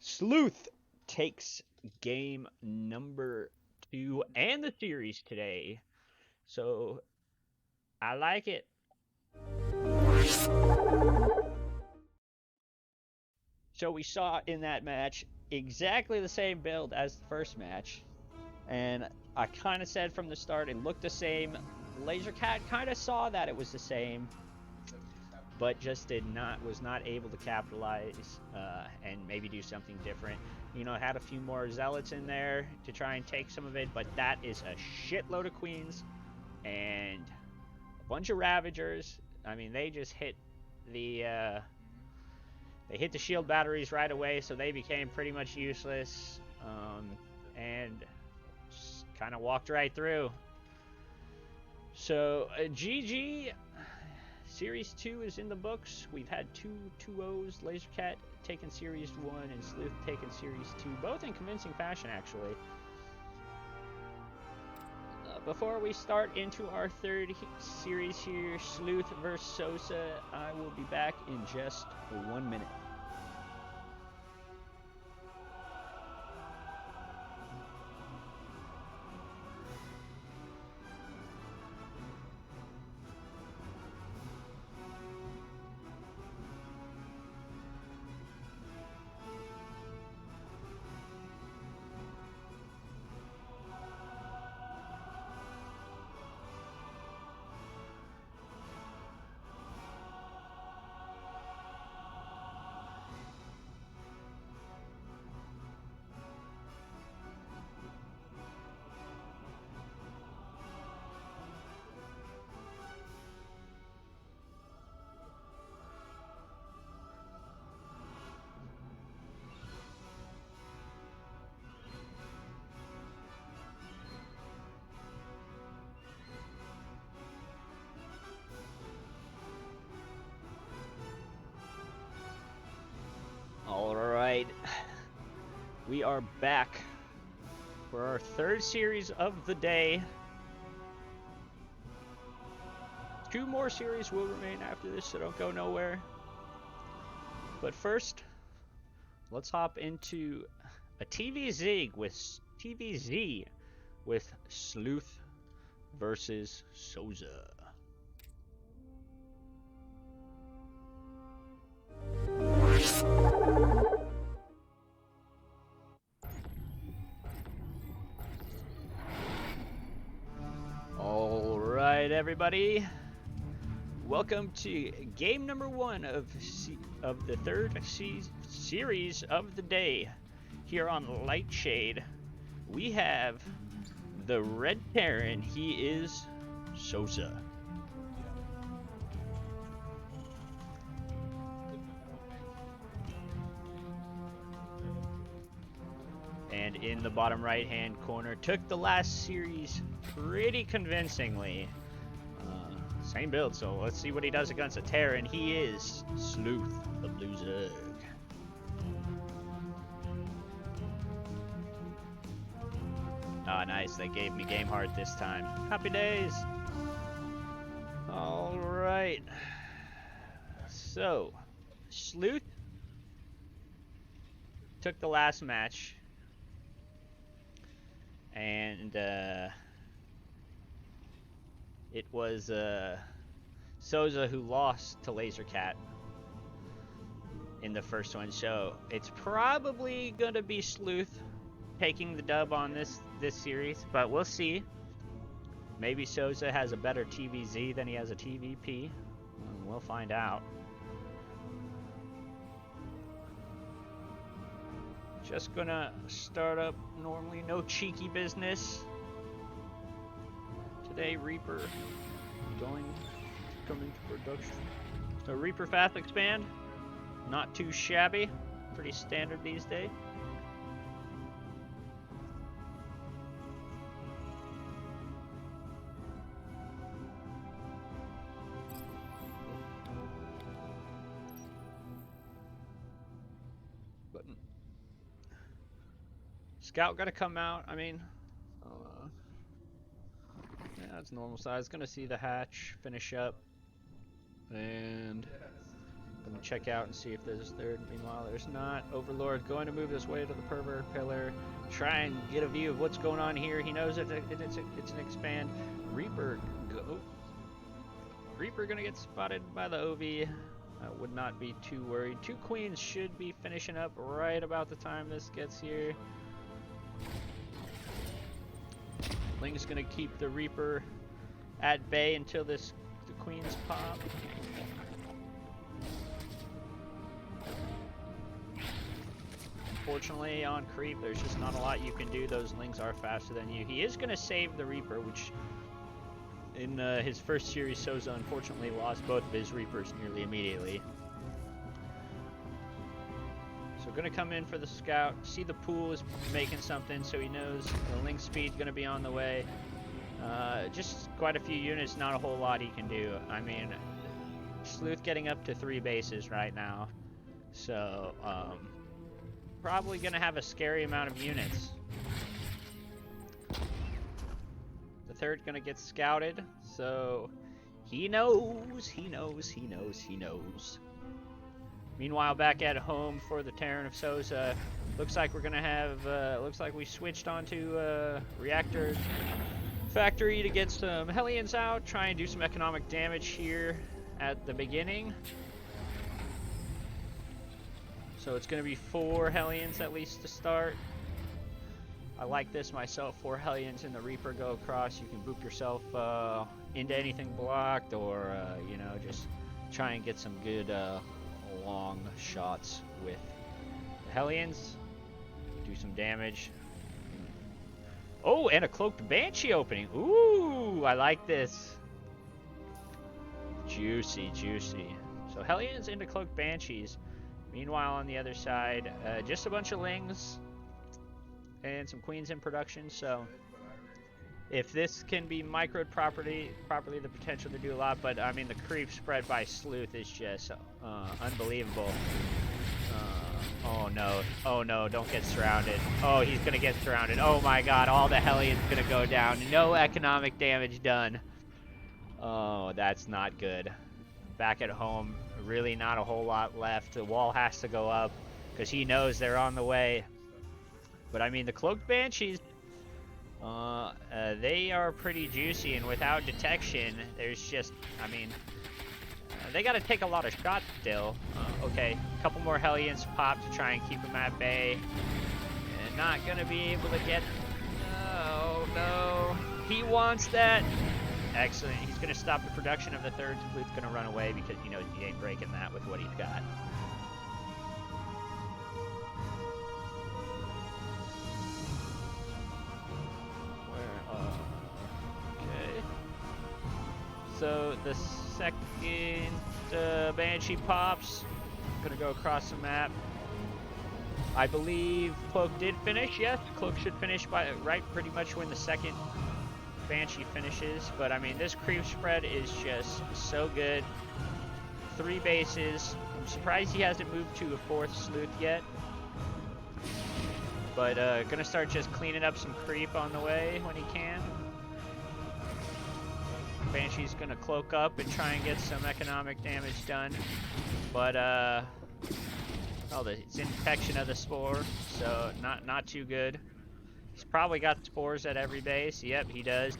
Slooth takes game number 2 and the series today. So, I like it. So we saw in that match exactly the same build as the first match. And I kind of said from the start it looked the same. LaserCat kind of saw that it was the same, but just was not able to capitalize and maybe do something different. You know, had a few more Zealots in there to try and take some of it, but that is a shitload of Queens and a bunch of Ravagers. I mean, they just hit the shield batteries right away, so they became pretty much useless, and just kind of walked right through. So, GG, Series 2 is in the books. We've had 2-0s, LaserCat taking Series 1 and Slooth taking Series 2, both in convincing fashion, actually. Before we start into our third series here, Slooth versus Soza, I will be back in just 1 minute. We are back for our third series of the day. 2 more series will remain after this, so don't go nowhere. But first, let's hop into a TVZ with Slooth versus Soza. All right, everybody. Welcome to game number 1 of the third series of the day. Here on Lightshade, we have the Red Terran. He is Soza. And in the bottom right-hand corner, took the last series pretty convincingly. Same build, so let's see what he does against a Terran. He is Slooth, the Blue Zug. Ah, nice. They gave me game heart this time. Happy days. All right. So, Slooth took the last match, and it was Soza who lost to Lazorcat in the first one, so it's probably gonna be Slooth taking the dub on this series, but we'll see. Maybe Soza has a better TVZ than he has a TVP. We'll find out. Just gonna start up normally, no cheeky business. Today, Reaper going to come into production. So Reaper Fast Expand, not too shabby, pretty standard these days. Button. Scout gotta come out. I mean, yeah, it's normal size. Gonna see the hatch finish up, and gonna check out and see if there's a third. Meanwhile, there's not. Overlord going to move this way to the pervert pillar, try and get a view of what's going on here. He knows it's an expand. Reaper gonna get spotted by the OV. I would not be too worried. 2 queens should be finishing up right about the time this gets here. Ling's gonna keep the Reaper at bay until the queens pop. Unfortunately, on creep, there's just not a lot you can do. Those Lings are faster than you. He is gonna save the Reaper, which in his first series, Soza unfortunately lost both of his Reapers nearly immediately. So gonna come in for the scout, see the pool is making something, so he knows the link speed's gonna be on the way. Just quite a few units, not a whole lot he can do. I mean, Slooth getting up to 3 bases right now, so probably gonna have a scary amount of units. The third gonna get scouted, so he knows. Meanwhile, back at home for the Terran of Soza, looks like we're gonna have, looks like we switched onto Reactor Factory to get some Hellions out, try and do some economic damage here at the beginning. So it's gonna be 4 Hellions at least to start. I like this myself, 4 Hellions and the Reaper go across. You can boop yourself into anything blocked, or, you know, just try and get some good long shots with the Hellions. Do some damage. Oh, and a Cloaked Banshee opening. Ooh, I like this. Juicy. So Hellions into Cloaked Banshees. Meanwhile, on the other side, just a bunch of Lings and some Queens in production. So if this can be microed properly, the potential to do a lot. But I mean, the creep spread by Slooth is just unbelievable. Oh no, oh no, don't get surrounded. Oh, he's gonna get surrounded. Oh my god, all the Hellions gonna go down. No economic damage done. Oh, that's not good. Back at home, really not a whole lot left. The wall has to go up because he knows they're on the way. But I mean, the Cloaked Banshees, they are pretty juicy, and without detection, there's just, I mean, they got to take a lot of shots still. Okay, a couple more Hellions pop to try and keep them at bay. And not going to be able to get... Oh, no. He wants that. Excellent. He's going to stop the production of the third. Slooth's going to run away because he knows he ain't breaking that with what he's got. Okay. So the second Banshee pops. Gonna go across the map. I believe Cloak did finish. Yes, Cloak should finish by pretty much when the second Banshee finishes. But I mean, this creep spread is just so good. 3 bases. I'm surprised he hasn't moved to a 4th Slooth yet. But gonna start just cleaning up some creep on the way when he can. Banshee's gonna cloak up and try and get some economic damage done. But it's infection of the spore, so not too good. He's probably got spores at every base. Yep, he does.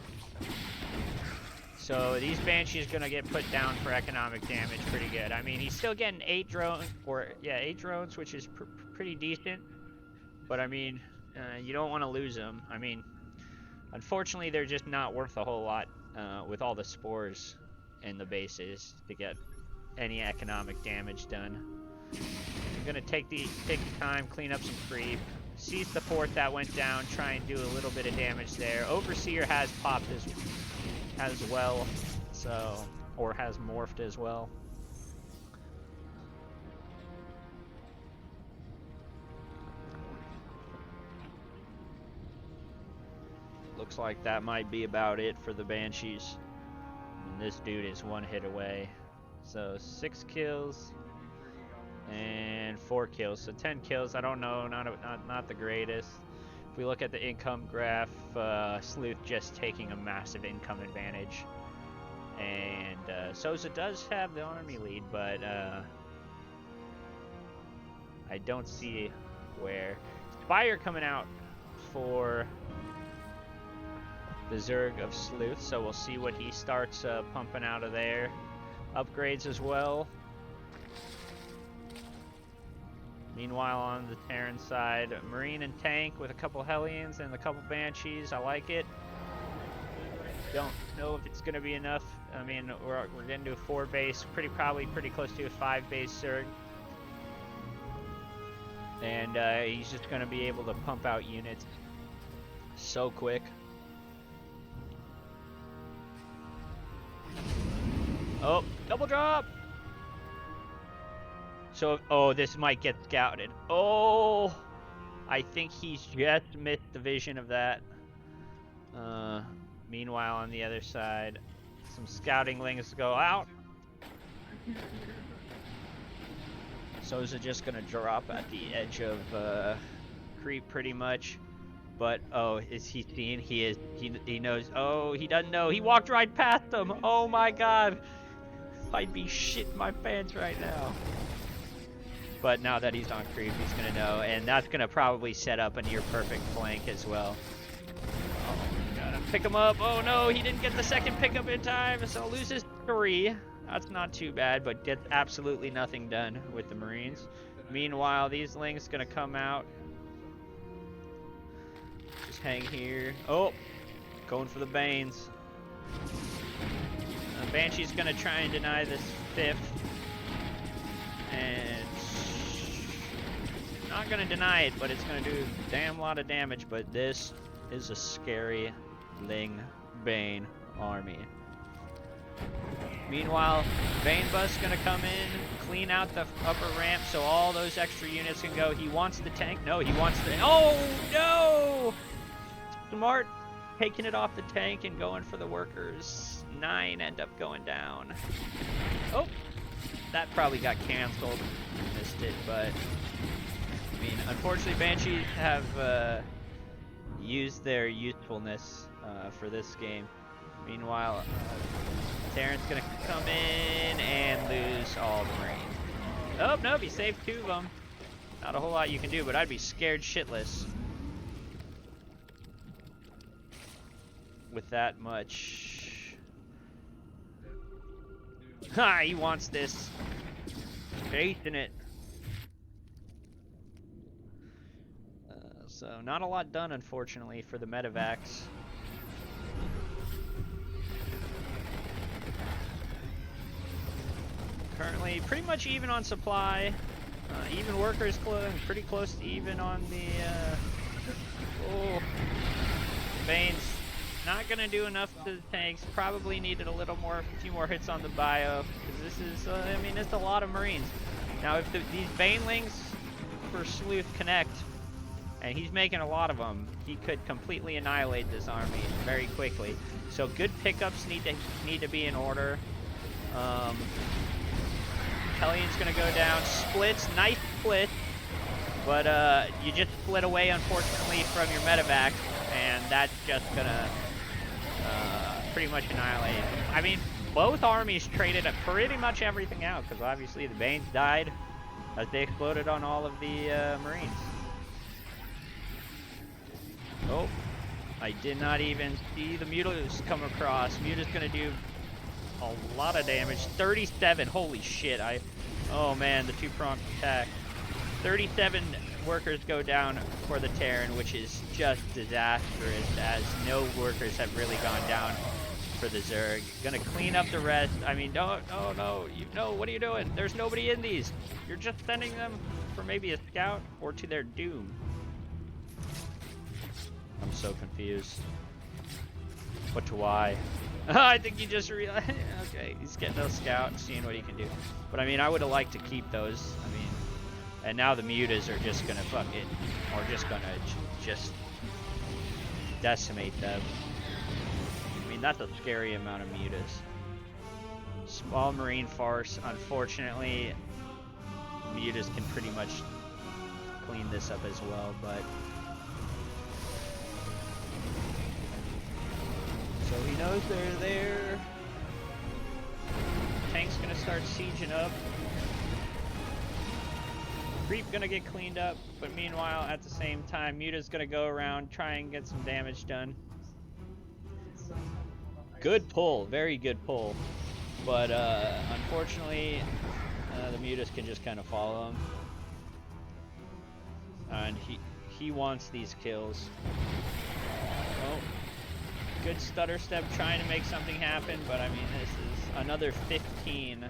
So these Banshees gonna get put down for economic damage pretty good. I mean, he's still getting 8 drones, 8 drones, which is pretty decent. But I mean, you don't want to lose them. I mean, unfortunately, they're just not worth a whole lot with all the spores in the bases to get any economic damage done. I'm gonna take the time, clean up some creep. Seize the 4th that went down, try and do a little bit of damage there. Overseer has popped as well, so, or has morphed as well. Looks like that might be about it for the Banshees. And this dude is 1 hit away. So 6 kills and 4 kills. So 10 kills. I don't know, not the greatest. If we look at the income graph, Slooth just taking a massive income advantage. And Soza does have the army lead, but I don't see where. Spire coming out for the Zerg of Slooth, so we'll see what he starts pumping out of there. Upgrades as well. Meanwhile, on the Terran side, Marine and Tank with a couple Hellions and a couple Banshees. I like it. Don't know if it's going to be enough. I mean, we're getting to a 4 base, probably pretty close to a 5 base Zerg. And he's just going to be able to pump out units so quick. Oh, double drop! So, oh, this might get scouted. Oh! I think he's just missed the vision of that. Meanwhile, on the other side, some scouting lings go out. Soza just gonna drop at the edge of creep pretty much. But, oh, is he seeing? He is. He knows. Oh, he doesn't know. He walked right past them. Oh my god. I'd be shitting my pants right now. But now that he's on creep, he's going to know. And that's going to probably set up a near perfect flank as well. Oh, gotta pick him up. Oh no, he didn't get the second pickup in time. So loses 3. That's not too bad, but gets absolutely nothing done with the Marines. Meanwhile, these lings going to come out. Just hang here. Oh, going for the Banes. Banshee's gonna try and deny this 5th, and not gonna deny it, but it's gonna do a damn lot of damage. But this is a scary Ling Bane army. Meanwhile, Bane Bus gonna come in, clean out the upper ramp so all those extra units can go. He wants the tank. No, he wants the. Oh no! Smart, taking it off the tank and going for the workers. 9 end up going down. Oh, that probably got canceled. Missed it, but mean, unfortunately, Banshee have used their usefulness for this game. Meanwhile, Terran's gonna come in and lose all the Marines. Oh, no, he saved 2 of them. Not a whole lot you can do, but I'd be scared shitless with that much. Ha! He wants this. Faith in it. So not a lot done, unfortunately, for the medevacs. Currently, pretty much even on supply. Even workers, pretty close to even on the. Oh, Bane's not gonna do enough to the tanks. Probably needed a few more hits on the bio, because this is, I mean, it's a lot of Marines. Now, if these Banelings for Slooth connect, and he's making a lot of them, he could completely annihilate this army very quickly. So good pickups need to be in order. Kellyan's gonna go down. Splits, nice split, but you just split away, unfortunately, from your medevac, and that's just gonna pretty much annihilate. I mean, both armies traded pretty much everything out, because obviously the Banes died as they exploded on all of the Marines. Oh, I did not even see the Mutas come across. Muta's gonna do a lot of damage. 37, holy shit. Oh man, the 2-pronged attack. 37 workers go down for the Terran, which is just disastrous, as no workers have really gone down for the Zerg. Gonna clean up the rest. I mean, no, what are you doing? There's nobody in these. You're just sending them for maybe a scout or to their doom. I'm so confused. What to why? I think he just realized. Okay, he's getting a scout and seeing what he can do. But I mean, I would have liked to keep those. I mean, and now the Mutas are just gonna fuck it, or just gonna just decimate them. I mean, that's a scary amount of Mutas. Small Marine farce. Unfortunately, Mutas can pretty much clean this up as well, but. So he knows they're there. Tank's gonna start sieging up. Creep gonna get cleaned up, but meanwhile, at the same time, Muta's gonna go around, try and get some damage done. Good pull, very good pull. But unfortunately, the Mutas can just kind of follow him. And he wants these kills. Oh. Good stutter step trying to make something happen, but I mean, this is another 15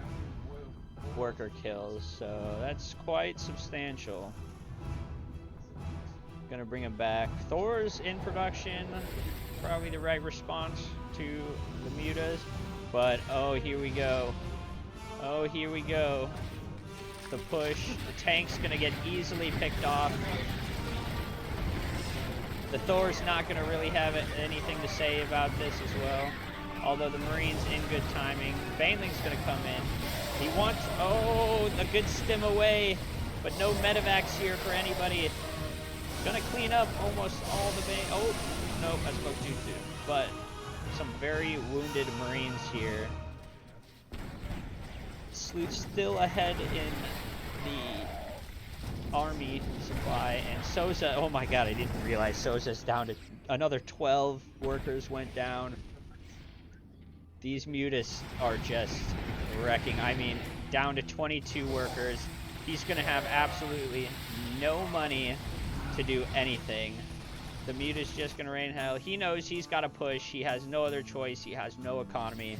worker kills, so that's quite substantial. Gonna bring him back. Thor's in production, probably the right response to the Mutas, but oh, here we go. Oh, here we go. The push. The tank's gonna get easily picked off. The Thor's not going to really have anything to say about this as well. Although the Marine's in good timing. Baneling's going to come in. He wants, oh, a good stim away. But no medevacs here for anybody. Going to clean up almost all the Bane. Oh, no, I spoke too soon. But some very wounded Marines here. Slooth still ahead in the army supply, and Soza, oh my god, I didn't realize Soza's down to another 12 workers went down. These Mutas are just wrecking. I mean, down to 22 workers. He's gonna have absolutely no money to do anything. The Muta's just gonna rain hell. He knows he's gotta push. He has no other choice. He has no economy.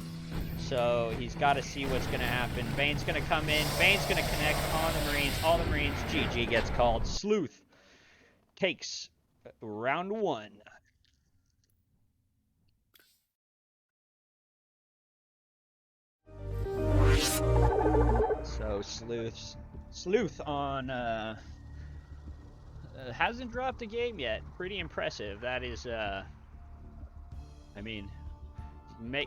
So he's got to see what's going to happen. Bane's going to come in. Bane's going to connect on the Marines. All the Marines. GG gets called. Slooth takes round 1. So Slooth on hasn't dropped a game yet. Pretty impressive. That is I mean,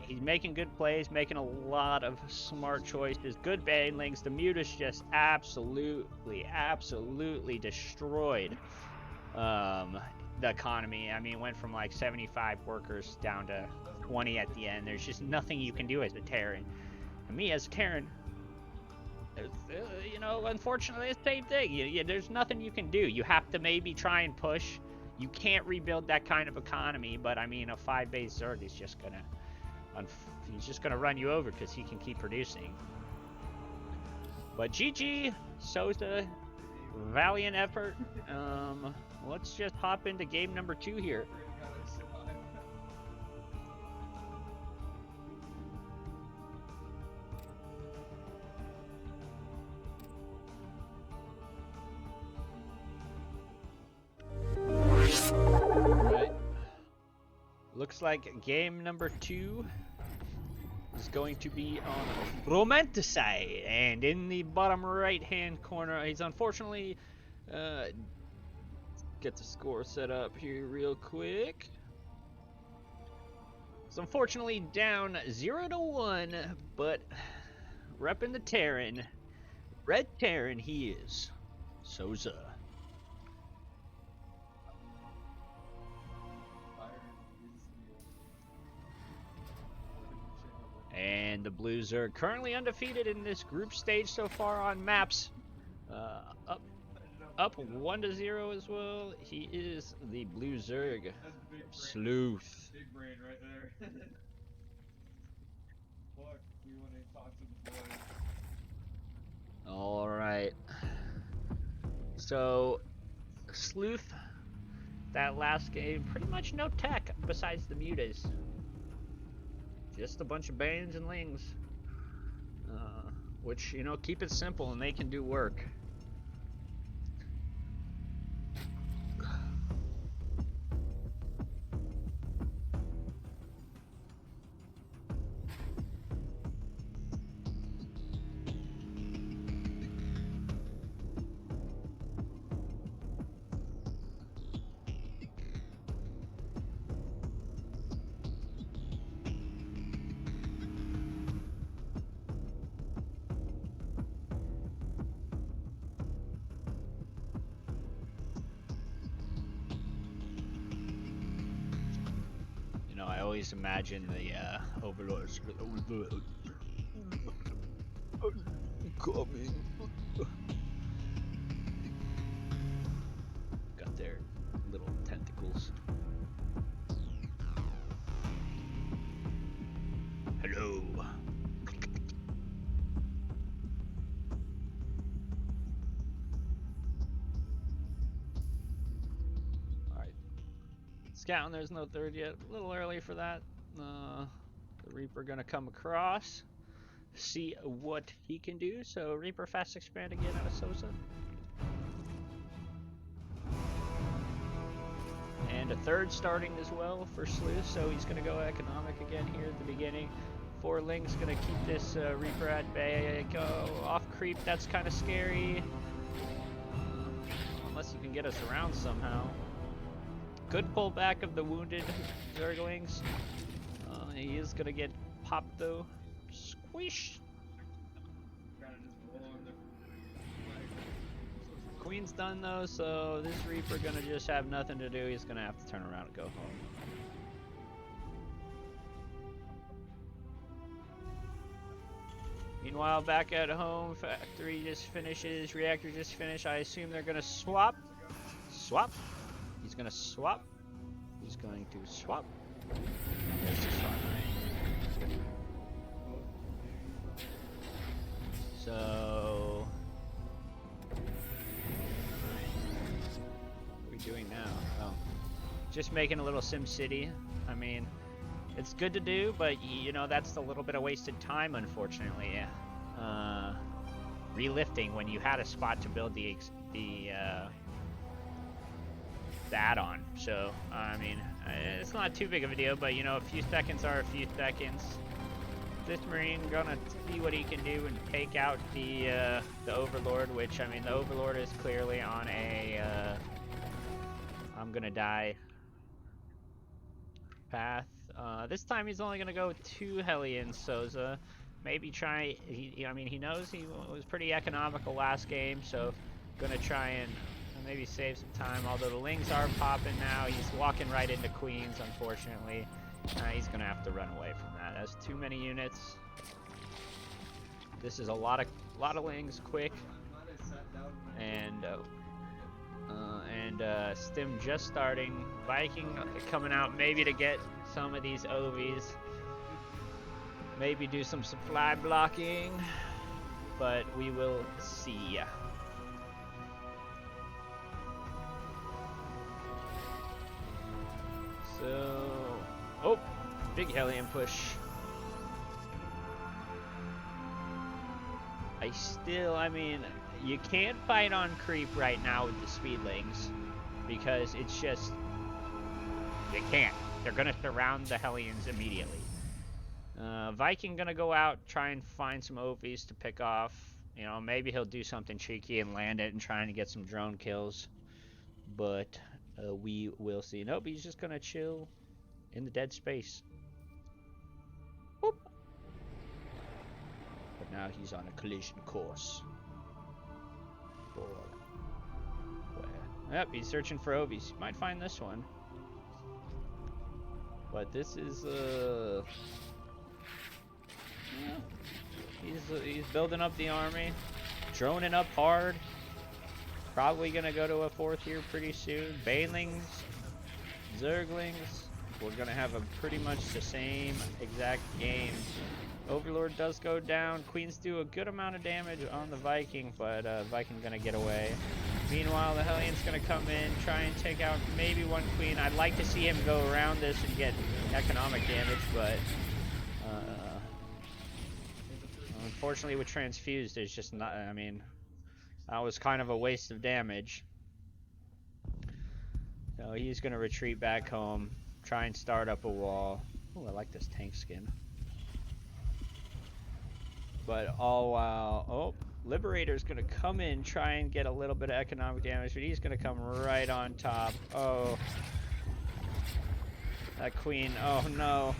He's making good plays, making a lot of smart choices, good banelings. The Mutas just absolutely destroyed the economy. I mean, it went from like 75 workers down to 20 at the end. There's just nothing you can do as a Terran. And me as a Terran, you know, unfortunately, it's the same thing. There's nothing you can do. You have to maybe try and push. You can't rebuild that kind of economy, but I mean, a 5-base Zerg is just gonna, he's just gonna run you over because he can keep producing. But GG, Soza, valiant effort. Let's just hop into game number 2 here. Right. Looks like game number 2 is going to be on Romanticide, and in the bottom right hand corner, he's unfortunately get the score set up here real quick. It's unfortunately down 0-1, but repping the Terran, Red Terran he is, Soza. And the Blues are currently undefeated in this group stage so far on maps. Up 1-0 as well. He is the Blue Zerg. Slooth. Big brain right there. Fuck, we want to talk to the boys. Alright. So, Slooth, that last game, pretty much no tech besides the Mutas. Just a bunch of Banes and Lings. Which, you know, keep it simple and they can do work. I always imagine the overlords coming. Got their little tentacles. Hello. Scouting, there's no third yet. A little early for that. The Reaper gonna come across, see what he can do. So Reaper fast expand again out of Soza. And a third starting as well for Slooth, so he's gonna go economic again here at the beginning. 4 Lings gonna keep this Reaper at bay. Go off creep, that's kind of scary. Unless you can get us around somehow. Good pullback of the wounded Zerglings. He is gonna get popped though. Squish! Queen's done though, so this Reaper gonna just have nothing to do. He's gonna have to turn around and go home. Meanwhile, back at home, factory just finishes, reactor just finished. I assume they're gonna swap. Swap. He's gonna swap. He's going to swap. There's the swap. So, what are we doing now? Oh, just making a little Sim City. I mean, it's good to do, but you know that's a little bit of wasted time, unfortunately. Relifting when you had a spot to build the add-on. So I mean, it's not too big of a deal, but you know, a few seconds are a few seconds. This Marine gonna see what he can do and take out the Overlord, which I mean, the Overlord is clearly on a I'm gonna die path. This time he's only gonna go with 2 Hellions, Soza. Maybe try, I mean, he knows he was pretty economical last game, so gonna try and maybe save some time. Although the Lings are popping now, he's walking right into Queens, unfortunately. He's gonna have to run away from that. That's too many units. This is a lot of Lings, quick, and Stim just starting. Viking coming out maybe to get some of these OVs. Maybe do some supply blocking, but we will see. So, oh, big Hellion push. I mean, you can't fight on creep right now with the Speedlings because it's just, you can't. They're gonna surround the Hellions immediately. Viking gonna go out, try and find some OVs to pick off. You know, maybe he'll do something cheeky and land it and trying to get some drone kills. But we will see. Nope, he's just gonna chill in the dead space. Boop. But now he's on a collision course. For where? Yep, he's searching for OVs. He might find this one. But this is he's building up the army, droning up hard. Probably gonna go to a 4th here pretty soon. Banelings, Zerglings. We're gonna have a pretty much the same exact game. Overlord does go down. Queens do a good amount of damage on the Viking, but Viking gonna get away. Meanwhile, the Hellion's gonna come in, try and take out maybe 1 Queen. I'd like to see him go around this and get economic damage, but unfortunately with Transfused, there's just not, I mean, that was kind of a waste of damage. So he's gonna retreat back home, try and start up a wall. Oh, I like this tank skin. But all while, oh, Liberator's gonna come in, try and get a little bit of economic damage, but he's gonna come right on top. Oh, that Queen, oh no.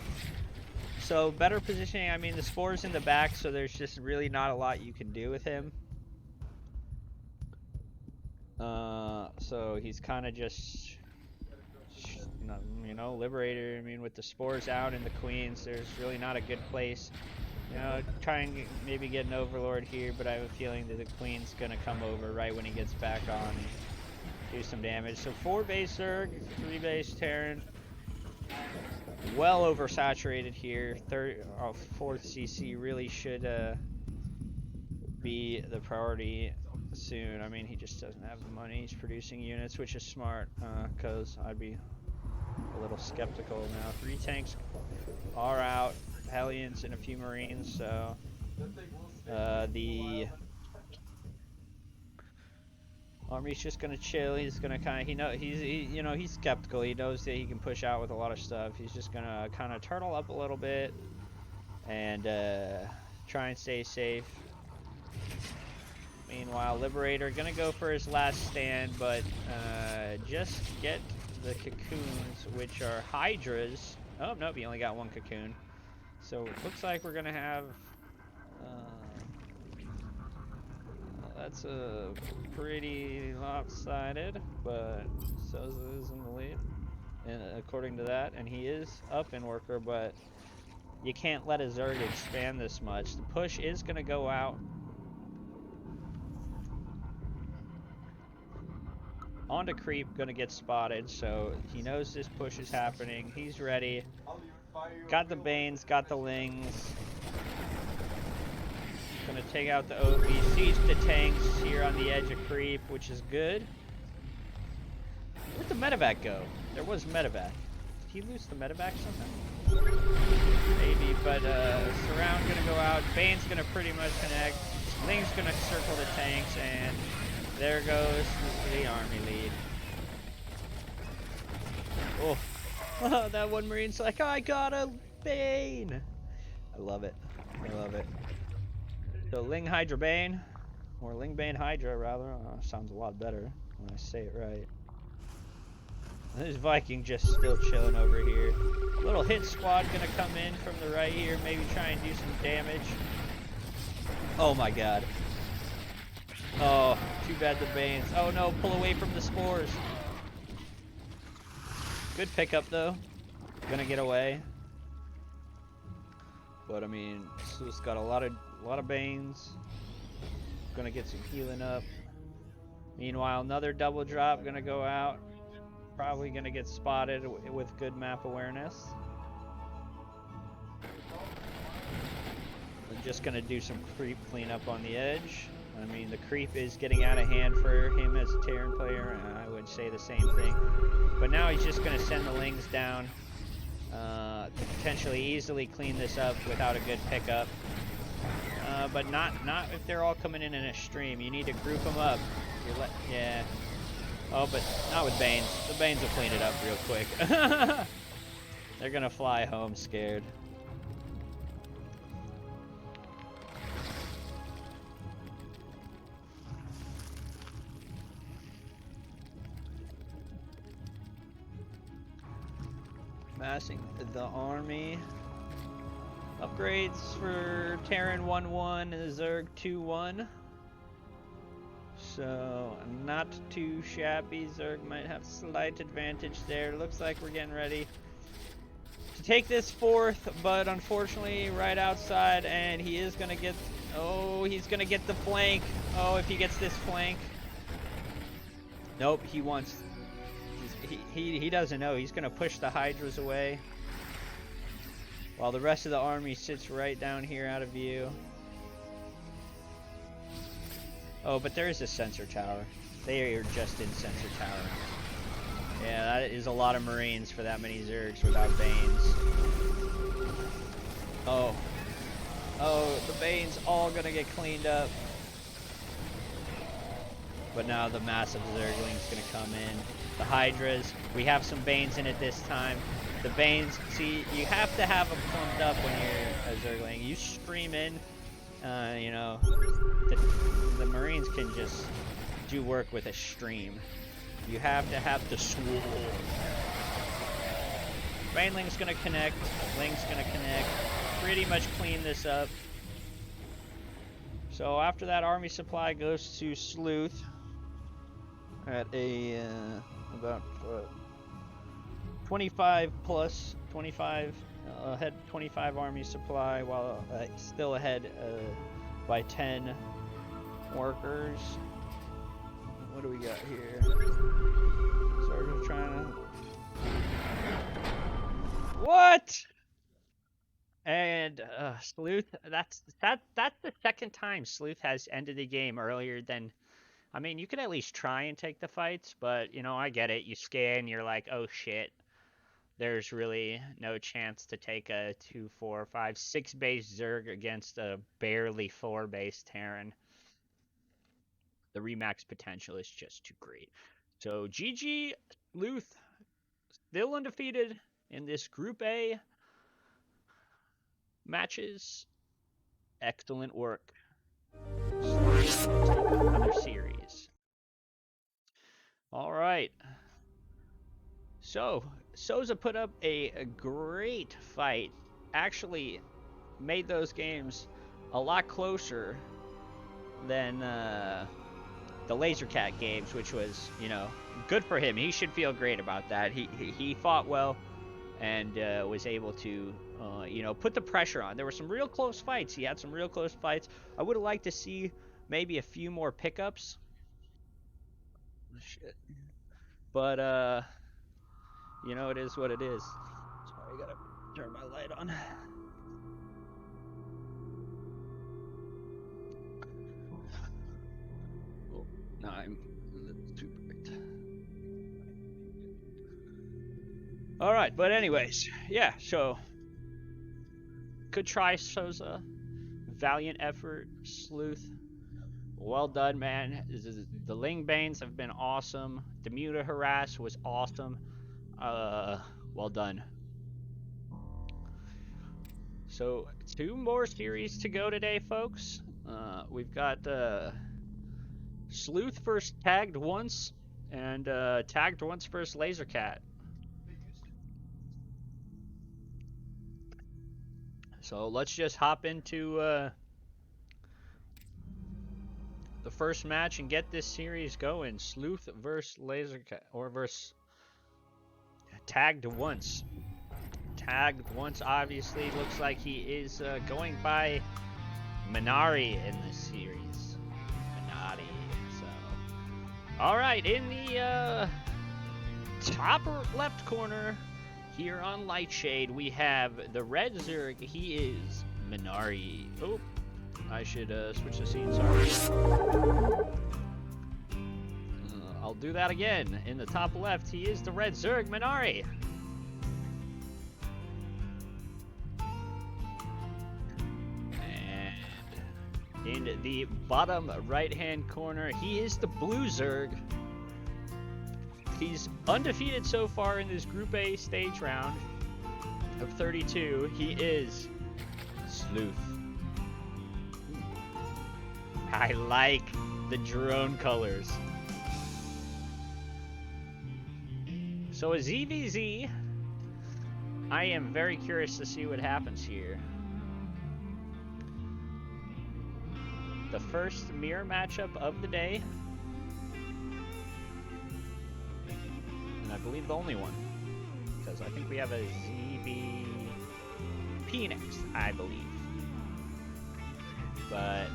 So better positioning, I mean the Spore's in the back, so there's just really not a lot you can do with him. So he's kind of just, you know, Liberator, I mean with the Spores out and the Queens, there's really not a good place. You know, try and maybe get an Overlord here, but I have a feeling that the Queen's gonna come over right when he gets back on and do some damage. So 4 base Zerg, 3 base Terran. Well oversaturated here. 4th CC really should be the priority soon. I mean, he just doesn't have the money. He's producing units, which is smart, because I'd be a little skeptical now. 3 tanks are out. Hellions and a few Marines, so the army's just gonna chill. He's gonna kind of, you know, he's skeptical. He knows that he can push out with a lot of stuff. He's just gonna kind of turtle up a little bit and try and stay safe. Meanwhile, Liberator gonna go for his last stand, but just get the cocoons, which are Hydras. Oh nope, he only got 1 cocoon. So it looks like we're gonna have, that's a pretty lopsided, but Soza is in the lead, and according to that, and he is up in worker, but you can't let a Zerg expand this much. The push is gonna go out. Onto creep, gonna get spotted, so he knows this push is happening. He's ready. Got the Banes, got the Lings. Gonna take out the OP. Siege the tanks here on the edge of creep, which is good. Where'd the medevac go? There was medevac. Did he lose the medevac somehow? Maybe, but Surround gonna go out. Bane's gonna pretty much connect. Ling's gonna circle the tanks, and there goes the army lead. Oh. That 1 Marine's like, I got a Bane! I love it. I love it. So Ling Hydra Bane, or Ling Bane Hydra rather, sounds a lot better when I say it right. This Viking just still chilling over here. Little hit squad gonna come in from the right here, maybe try and do some damage. Oh my god. Oh, too bad the Banes. Oh no, pull away from the spores. Good pickup though. Gonna get away. But I mean, Slooth's got a lot of Banes. Gonna get some healing up. Meanwhile, another double drop gonna go out. Probably gonna get spotted with good map awareness. I'm just gonna do some creep cleanup on the edge. I mean, the creep is getting out of hand for him as a Terran player, and I would say the same thing. But now he's just gonna send the Lings down to potentially easily clean this up without a good pickup. But not if they're all coming in a stream. You need to group them up. Yeah. Oh, but not with Banes. The Banes will clean it up real quick. They're gonna fly home scared. Massing the army. Upgrades for Terran 1-1, Zerg 2-1. So, not too shabby. Zerg might have slight advantage there. Looks like we're getting ready to take this fourth, but unfortunately right outside, and he is going to get... Oh, he's going to get the flank. Oh, if he gets this flank. Nope, he wants... He doesn't know. He's going to push the Hydras away, while the rest of the army sits right down here out of view. Oh, but there is a sensor tower. They are just in sensor tower. Yeah, that is a lot of Marines for that many Zergs without Banes. Oh. Oh, the Banes all gonna get cleaned up. But now the massive Zergling's gonna come in. The Hydras, we have some Banes in it this time. The Banes, see, you have to have them plumbed up when you're a Zergling. You stream in, you know, the Marines can just do work with a stream. You have to have the swool. Baneling's gonna connect, Ling's gonna connect, pretty much clean this up. So after that, army supply goes to Slooth at a about 25 plus 25 ahead, 25 army supply, while still ahead by 10 workers. What do we got here? Sort of trying to... What? And Slooth, that's the second time Slooth has ended the game earlier than... I mean, you could at least try and take the fights, but, you know, I get it. You scan, you're like, oh shit. There's really no chance to take a 2, 4, 5, 6 base Zerg against a barely 4 base Terran. The remax potential is just too great. So GG, Slooth, still undefeated in this Group A matches. Excellent work. Another series. All right. So Soza put up a great fight. Actually made those games a lot closer than the Lazorcat games, which was, you know, good for him. He should feel great about that. He fought well and was able to, you know, put the pressure on. There were some real close fights. He had some real close fights. I would have liked to see maybe a few more pickups. Shit. But, you know, it is what it is. Sorry, I gotta turn my light on. Oh, no, that's too bright. Alright, but anyways, yeah, so good try, Soza. Valiant effort, Slooth. Well done, man. The Ling Banes have been awesome. The Muta Harass was awesome. Well done. So 2 more series to go today, folks. We've got Slooth versus TaggedOnce And tagged once versus Lazorcat. So let's just hop into the first match and get this series going. Slooth versus Lazorcat, or versus tagged once. Tagged once obviously looks like he is going by Minari in this series. Minari. So, all right, in the top left corner here on Lightshade, we have the red Zerg. He is Minari. Oh, I should switch the scene. Sorry. I'll do that again. In the top left, he is the red Zerg, Minari. In the bottom right-hand corner, he is the blue Zerg. He's undefeated so far in this Group A stage round of 32. He is Slooth. I like the drone colors. So a ZVZ, I am very curious to see what happens here. The first mirror matchup of the day. And I believe the only one. Because I think we have a ZVP next, I believe. But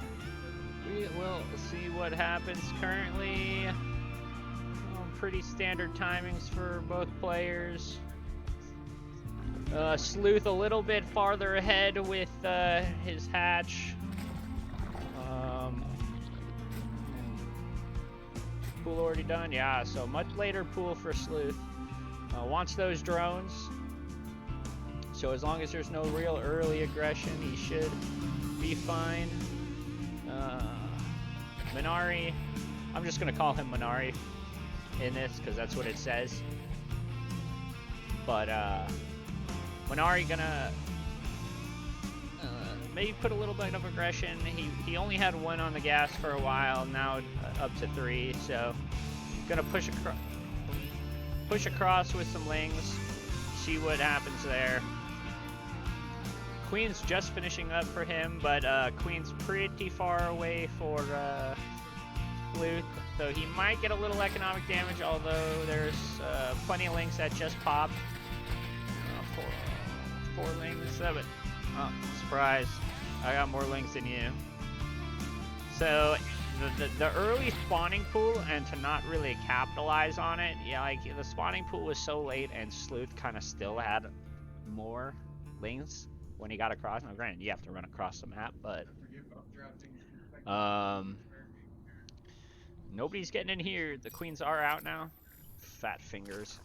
we will see what happens currently. Pretty standard timings for both players. Slooth a little bit farther ahead with his hatch. Pool already done? Yeah, so much later pool for Slooth. Wants those drones. So as long as there's no real early aggression, he should be fine. Minari, I'm just going to call him Minari in this because that's what it says. But Minari gonna maybe put a little bit of aggression. He only had one on the gas for a while, now up to 3. So gonna push across with some lings, see what happens there. Queen's just finishing up for him, but Queen's pretty far away for Slooth, so he might get a little economic damage, although there's plenty of lings that just popped. Four lings, 7. Oh, surprise. I got more lings than you. So, the early spawning pool, and to not really capitalize on it, yeah, like, the spawning pool was so late, and Slooth kind of still had more lings when he got across. Now, granted, you have to run across the map, but nobody's getting in here. The queens are out now. Fat fingers.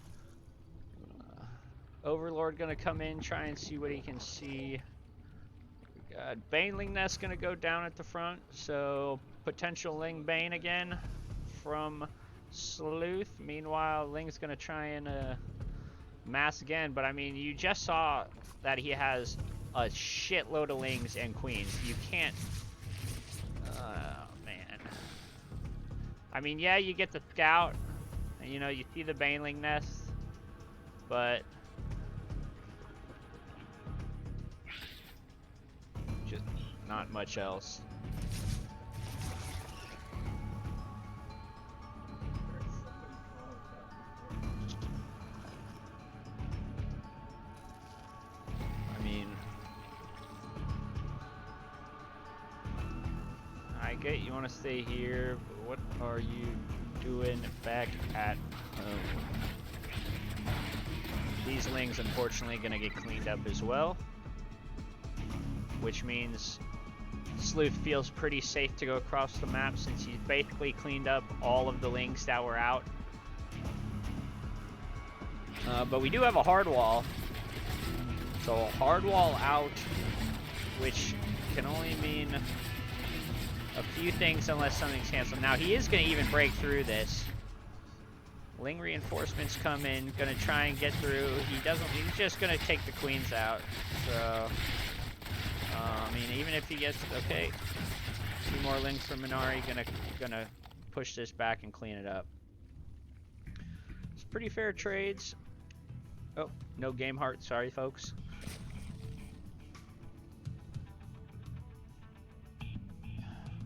Overlord gonna come in, try and see what he can see. We got Baneling Nest gonna go down at the front, so potential Ling Bane again from Slooth. Meanwhile, Ling's gonna try and mass again, but I mean, you just saw that he has a shitload of lings and queens. You can't. Oh man. I mean, yeah, you get the scout, and you know, you see the Baneling Nest, but just not much else. I mean, I get you want to stay here, but what are you doing back at home? These lings unfortunately gonna get cleaned up as well, which means Slooth feels pretty safe to go across the map since he's basically cleaned up all of the lings that were out. But we do have a hard wall. So a hard wall out, which can only mean a few things unless something's canceled. Now he is going to even break through this. Ling reinforcements come in, going to try and get through. He's just going to take the queens out. So, I mean, even if he gets, okay, 2 more lings from Minari, gonna push this back and clean it up. pretty fair trades. Oh, no game heart. Sorry, folks.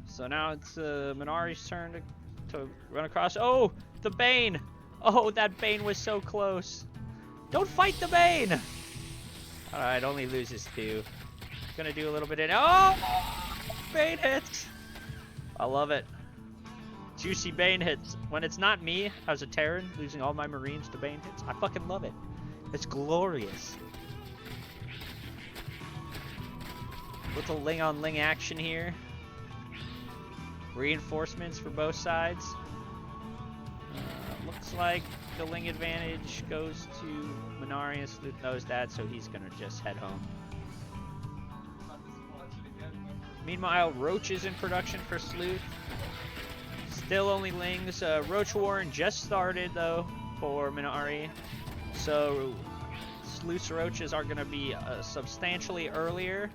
So now it's Minari's turn to run across. Oh, the Bane! Oh, that Bane was so close. Don't fight the Bane! Alright, only loses 2. Gonna do a little bit in. Oh! Bane hits! I love it. Juicy Bane hits. When it's not me as a Terran losing all my Marines to Bane hits, I fucking love it. It's glorious. Little ling on ling action here. Reinforcements for both sides. Looks like the ling advantage goes to Minari, and Slooth knows that, so he's gonna just head home. Meanwhile, Roach is in production for Slooth. Still only lings. Roach Warren just started though for Minari, so Slooth's Roaches are gonna be substantially earlier.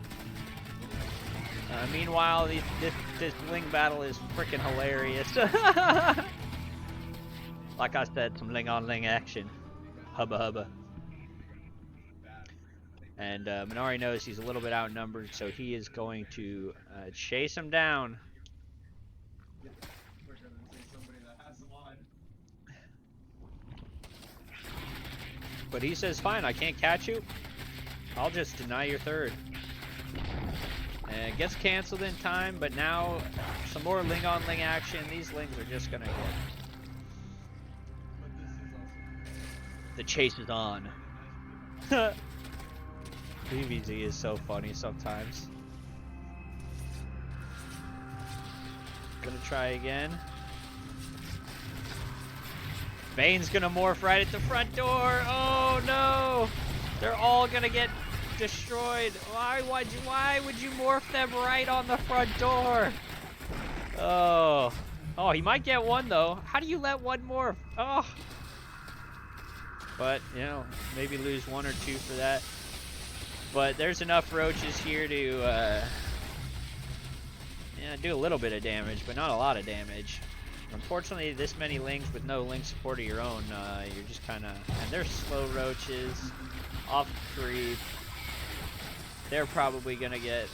Meanwhile, this ling battle is freaking hilarious. Like I said, some ling on ling action. Hubba hubba. And Minari knows he's a little bit outnumbered, so he is going to chase him down. We're gonna say somebody that has a line. But he says, fine, I can't catch you. I'll just deny your third. And it gets canceled in time, but now some more ling on ling action. These lings are just gonna hit. But this is also The chase is on. PVZ is so funny sometimes. Gonna try again. Bane's gonna morph right at the front door. Oh no! They're all gonna get destroyed. Why would you morph them right on the front door? Oh. Oh, he might get one though. How do you let one morph? Oh. But, you know, maybe lose 1 or 2 for that. But there's enough roaches here to yeah, do a little bit of damage, but not a lot of damage. Unfortunately, this many lings with no ling support of your own, you're just kind of... And they're slow roaches, off creep. They're probably going to get...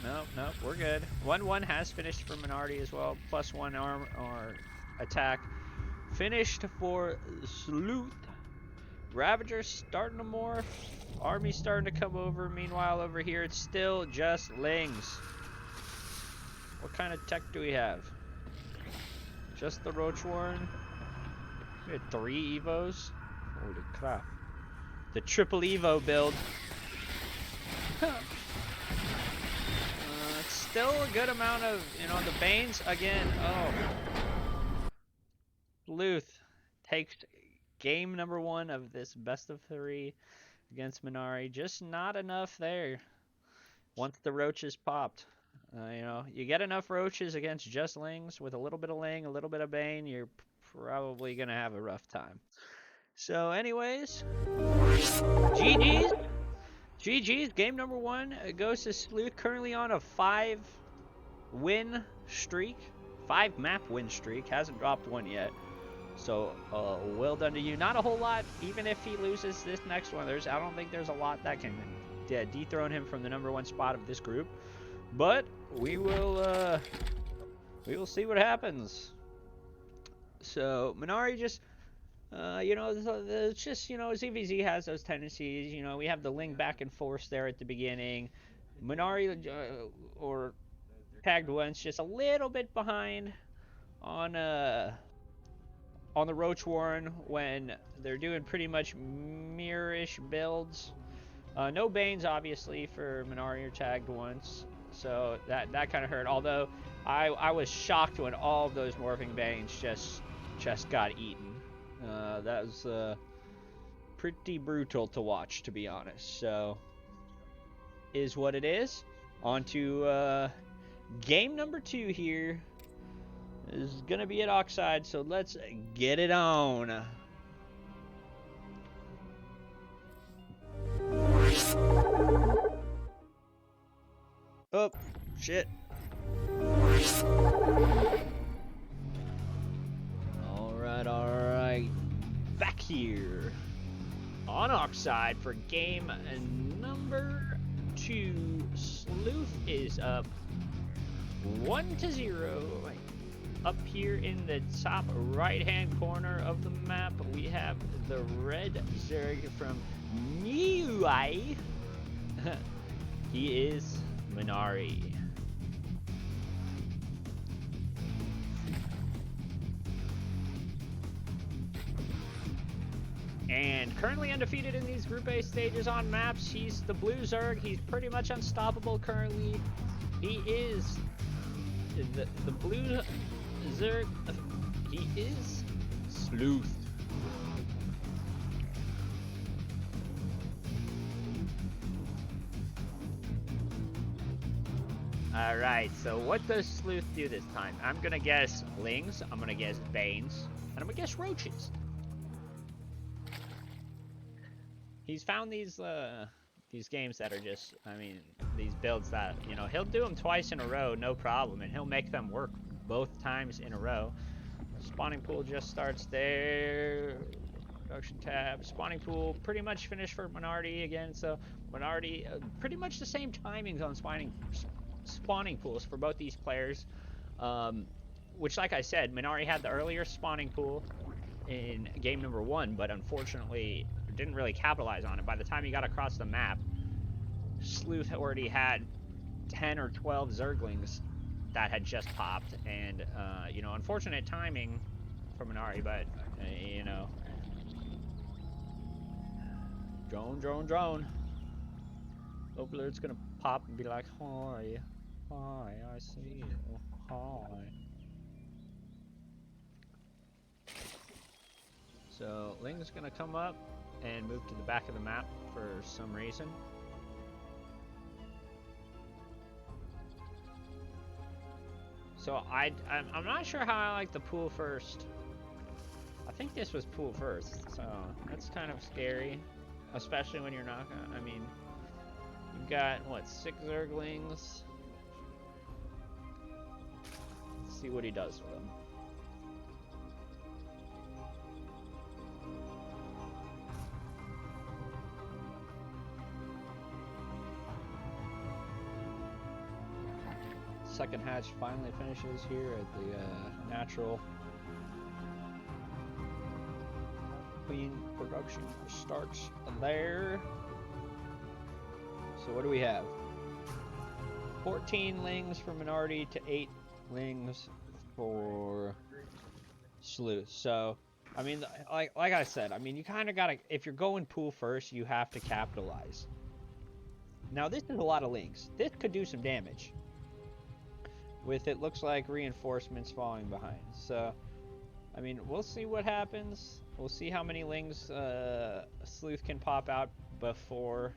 No, we're good. 1-1 has finished for Minardi as well. +1 arm or attack. Finished for Slooth. Ravager's starting to morph. Army's starting to come over. Meanwhile, over here, it's still just lings. What kind of tech do we have? Just the Roach Warren. We had 3 Evos. Holy crap. The triple Evo build. It's still a good amount of, you know, the Banes again. Oh. Slooth takes game number 1 of this best of 3 against Minari. Just not enough there. Once the roaches popped. You know, you get enough roaches against just lings with a little bit of ling, a little bit of bane, you're probably going to have a rough time. So anyways, GG's. GG's. Game number 1 goes to Slooth, currently on a 5-win streak. 5-map win streak. Hasn't dropped 1 yet. So, well done to you. Not a whole lot, even if he loses this next one. I don't think there's a lot that can dethrone him from the number 1 spot of this group. But we will see what happens. So Minari just, you know, it's just, you know, ZVZ has those tendencies. You know, we have the ling back and forth there at the beginning. Minari or TaggedOnce just a little bit behind on the Roach Warren when they're doing pretty much mirror-ish builds. No Banes, obviously, for Minari or TaggedOnce, so that kind of hurt. Although I was shocked when all of those morphing Banes just got eaten. That was pretty brutal to watch, to be honest. So, is what it is. On to game number 2 here. This is gonna be at Oxide, so let's get it on. Oh, shit. Alright. back here on Oxide for game number 2. Slooth is up 1-0. Up here in the top right-hand corner of the map, we have the red Zerg from Niue. He is Minari. And currently undefeated in these Group A stages on maps. He's the blue Zerg. He's pretty much unstoppable currently. He is the blue Zerg. He is Slooth. Alright, so what does Slooth do this time? I'm gonna guess Lings, I'm gonna guess Banes, and I'm gonna guess Roaches. He's found these games that are just, I mean, these builds that, you know, he'll do them twice in a row, no problem, and he'll make them work both times in a row. Spawning pool just starts there. Production tab. Spawning pool pretty much finished for Minardi again, so Minardi, pretty much the same timings on spawning pools for both these players. Which, like I said, Minari had the earlier spawning pool in game number 1, but unfortunately didn't really capitalize on it. By the time he got across the map, Slooth already had 10 or 12 Zerglings that had just popped, and you know, unfortunate timing for Minari, but you know, drone. Hopefully it's gonna pop and be like, hi, I see you, hi. So Ling's gonna come up and move to the back of the map for some reason. So I'm not sure how I like the pool first. I think this was pool first, so that's kind of scary, especially when you're not gonna, I mean, you've got, what, 6 Zerglings? Let's see what he does with them. Second hatch finally finishes here at the natural. Queen production starts there. So what do we have? 14 Lings for Minardi to 8 Lings for Slooth. So, I mean, like I said, I mean, you kind of gotta, if you're going pool first, you have to capitalize. Now, this is a lot of Lings. This could do some damage. With it looks like reinforcements falling behind. So, I mean, we'll see what happens. We'll see how many Lings Slooth can pop out before,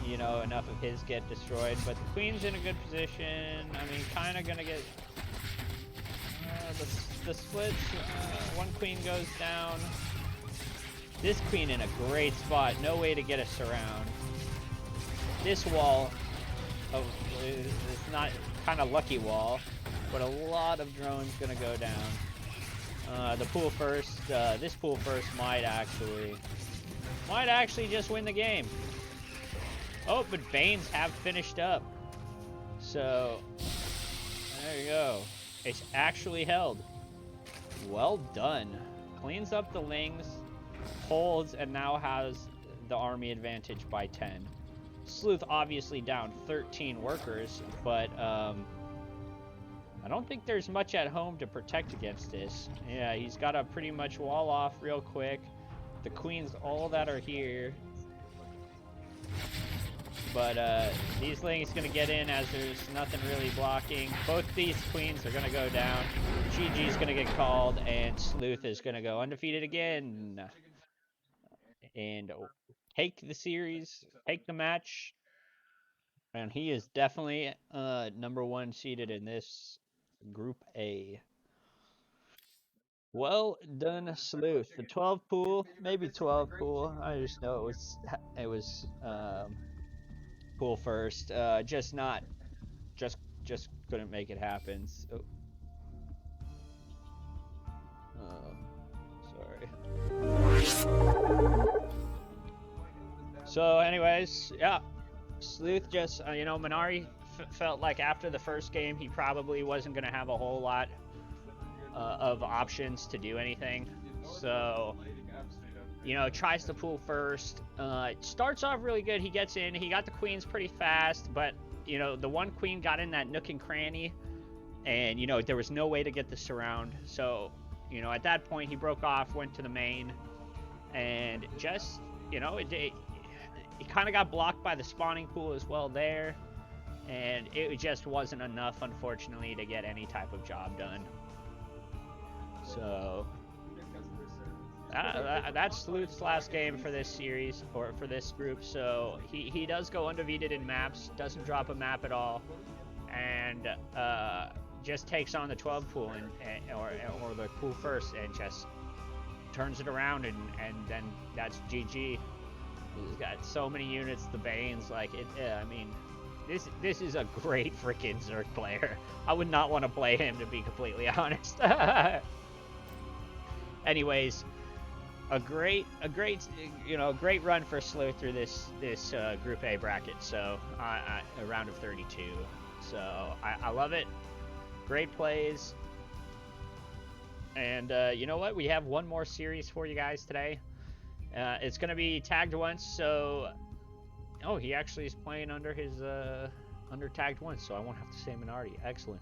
you know, enough of his get destroyed. But the Queen's in a good position. I mean, kind of gonna get the splits. One Queen goes down. This Queen in a great spot. No way to get a surround. This wall, it's not kind of lucky wall, but a lot of drones gonna go down. The pool first, this pool first might actually just win the game. Oh, but Banes have finished up. So, there you go. It's actually held. Well done. Cleans up the Lings, holds, and now has the army advantage by 10. Slooth obviously down 13 workers, but I don't think there's much at home to protect against this. Yeah, he's got to pretty much wall off real quick. The Queens, all that are here. But these Lings gonna get in as there's nothing really blocking. Both these Queens are gonna go down. GG's gonna get called, and Slooth is gonna go undefeated again. And take the series, take the match. And he is definitely number 1 seeded in this Group A. Well done, Slooth. The 12 pool, maybe 12 pool. I just know it was pool first. Just couldn't make it happen. So, exactly. So anyways, yeah, Slooth just, you know, Minari felt like after the first game he probably wasn't going to have a whole lot of options to do anything. So, you know, tries to pull first. Starts off really good. He gets in. He got the queens pretty fast, but, you know, the one queen got in that nook and cranny, and, you know, there was no way to get the surround. So, you know, at that point, he broke off, went to the main, and just, you know, it kind of got blocked by the spawning pool as well there, and it just wasn't enough, unfortunately, to get any type of job done. So that's Slooth's last game for this series, or for this group. So he does go undefeated in maps, doesn't drop a map at all, and just takes on the 12 pool or the pool first, and just turns it around, and then that's GG. He's got so many units, the Banes, like it. I mean, this is a great freaking Zerg player. I would not want to play him, to be completely honest. Anyways, a great you know, great run for Slooth through this Group A bracket. So a round of 32. So I love it. Great plays. And you know what? We have one more series for you guys today. It's gonna be TaggedOnce. So, oh, he actually is playing under his under TaggedOnce, so I won't have to say Minardi. Excellent.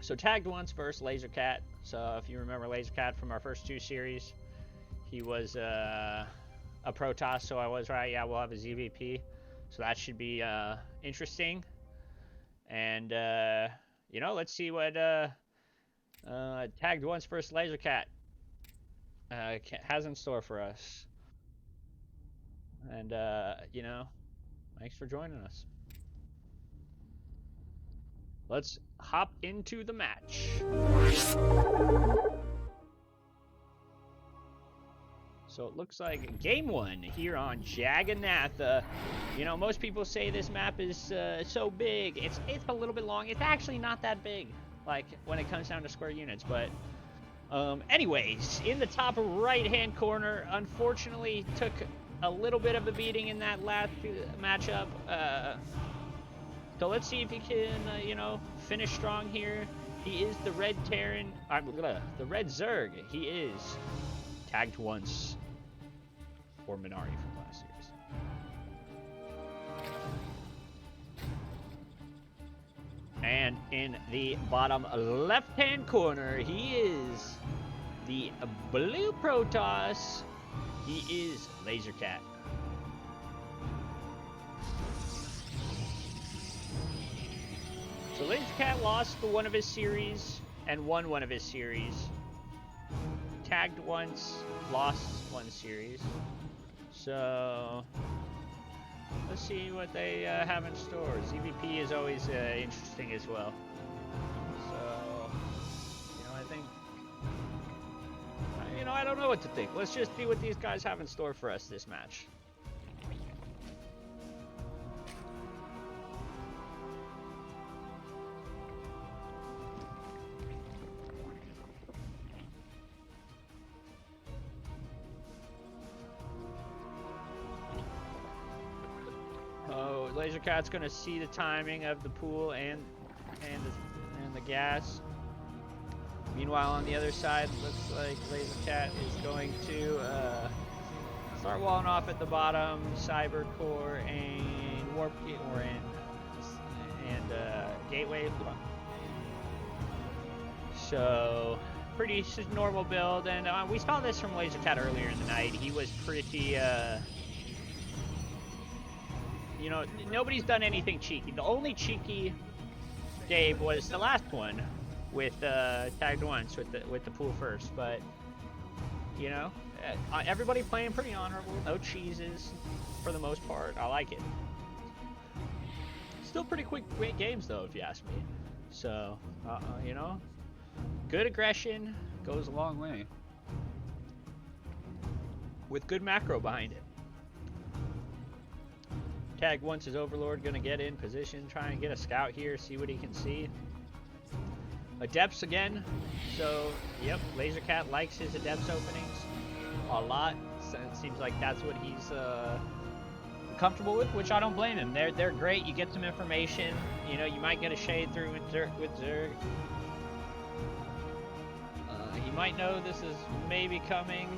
So TaggedOnce versus Lazorcat. So if you remember Lazorcat from our first two series, he was a Protoss, so I was right. Yeah, we'll have a ZVP, so that should be interesting. And you know, let's see what TaggedOnce versus Lazorcat has in store for us. And you know, thanks for joining us. Let's hop into the match. So it looks like game one here on Jagannath. You know, most people say this map is so big. It's a little bit long. It's actually not that big, like when it comes down to square units. But anyways, in the top right-hand corner, unfortunately took a little bit of a beating in that last matchup. So let's see if he can, you know, finish strong here. He is the Red Terran, the Red Zerg. He is TaggedOnce or Minari from last series. And in the bottom left-hand corner, he is the blue Protoss. He is Lazorcat. So Lazorcat lost one of his series and won one of his series. TaggedOnce lost one series. So let's see what they have in store. ZVP is always interesting as well. So, you know, I think, you know, I don't know what to think. Let's just see what these guys have in store for us this match. Lazorcat's going to see the timing of the pool and the gas. Meanwhile, on the other side, looks like Lazorcat is going to start walling off at the bottom. Cyber Core and Warp Gate and Gateway. So pretty normal build, and we saw this from Lazorcat earlier in the night. He was pretty. You know, nobody's done anything cheeky. The only cheeky game was the last one with TaggedOnce with the pool first. But you know, everybody playing pretty honorable. No cheeses for the most part. I like it. Still pretty great games though, if you ask me. So you know, good aggression goes a long way with good macro behind it. TaggedOnce's Overlord gonna get in position, try and get a scout here, see what he can see. Adepts again. So, yep, Lazorcat likes his Adepts openings a lot. So it seems like that's what he's comfortable with, which I don't blame him. They're great. You get some information. You know, you might get a shade through with Zerg. He might know this is maybe coming.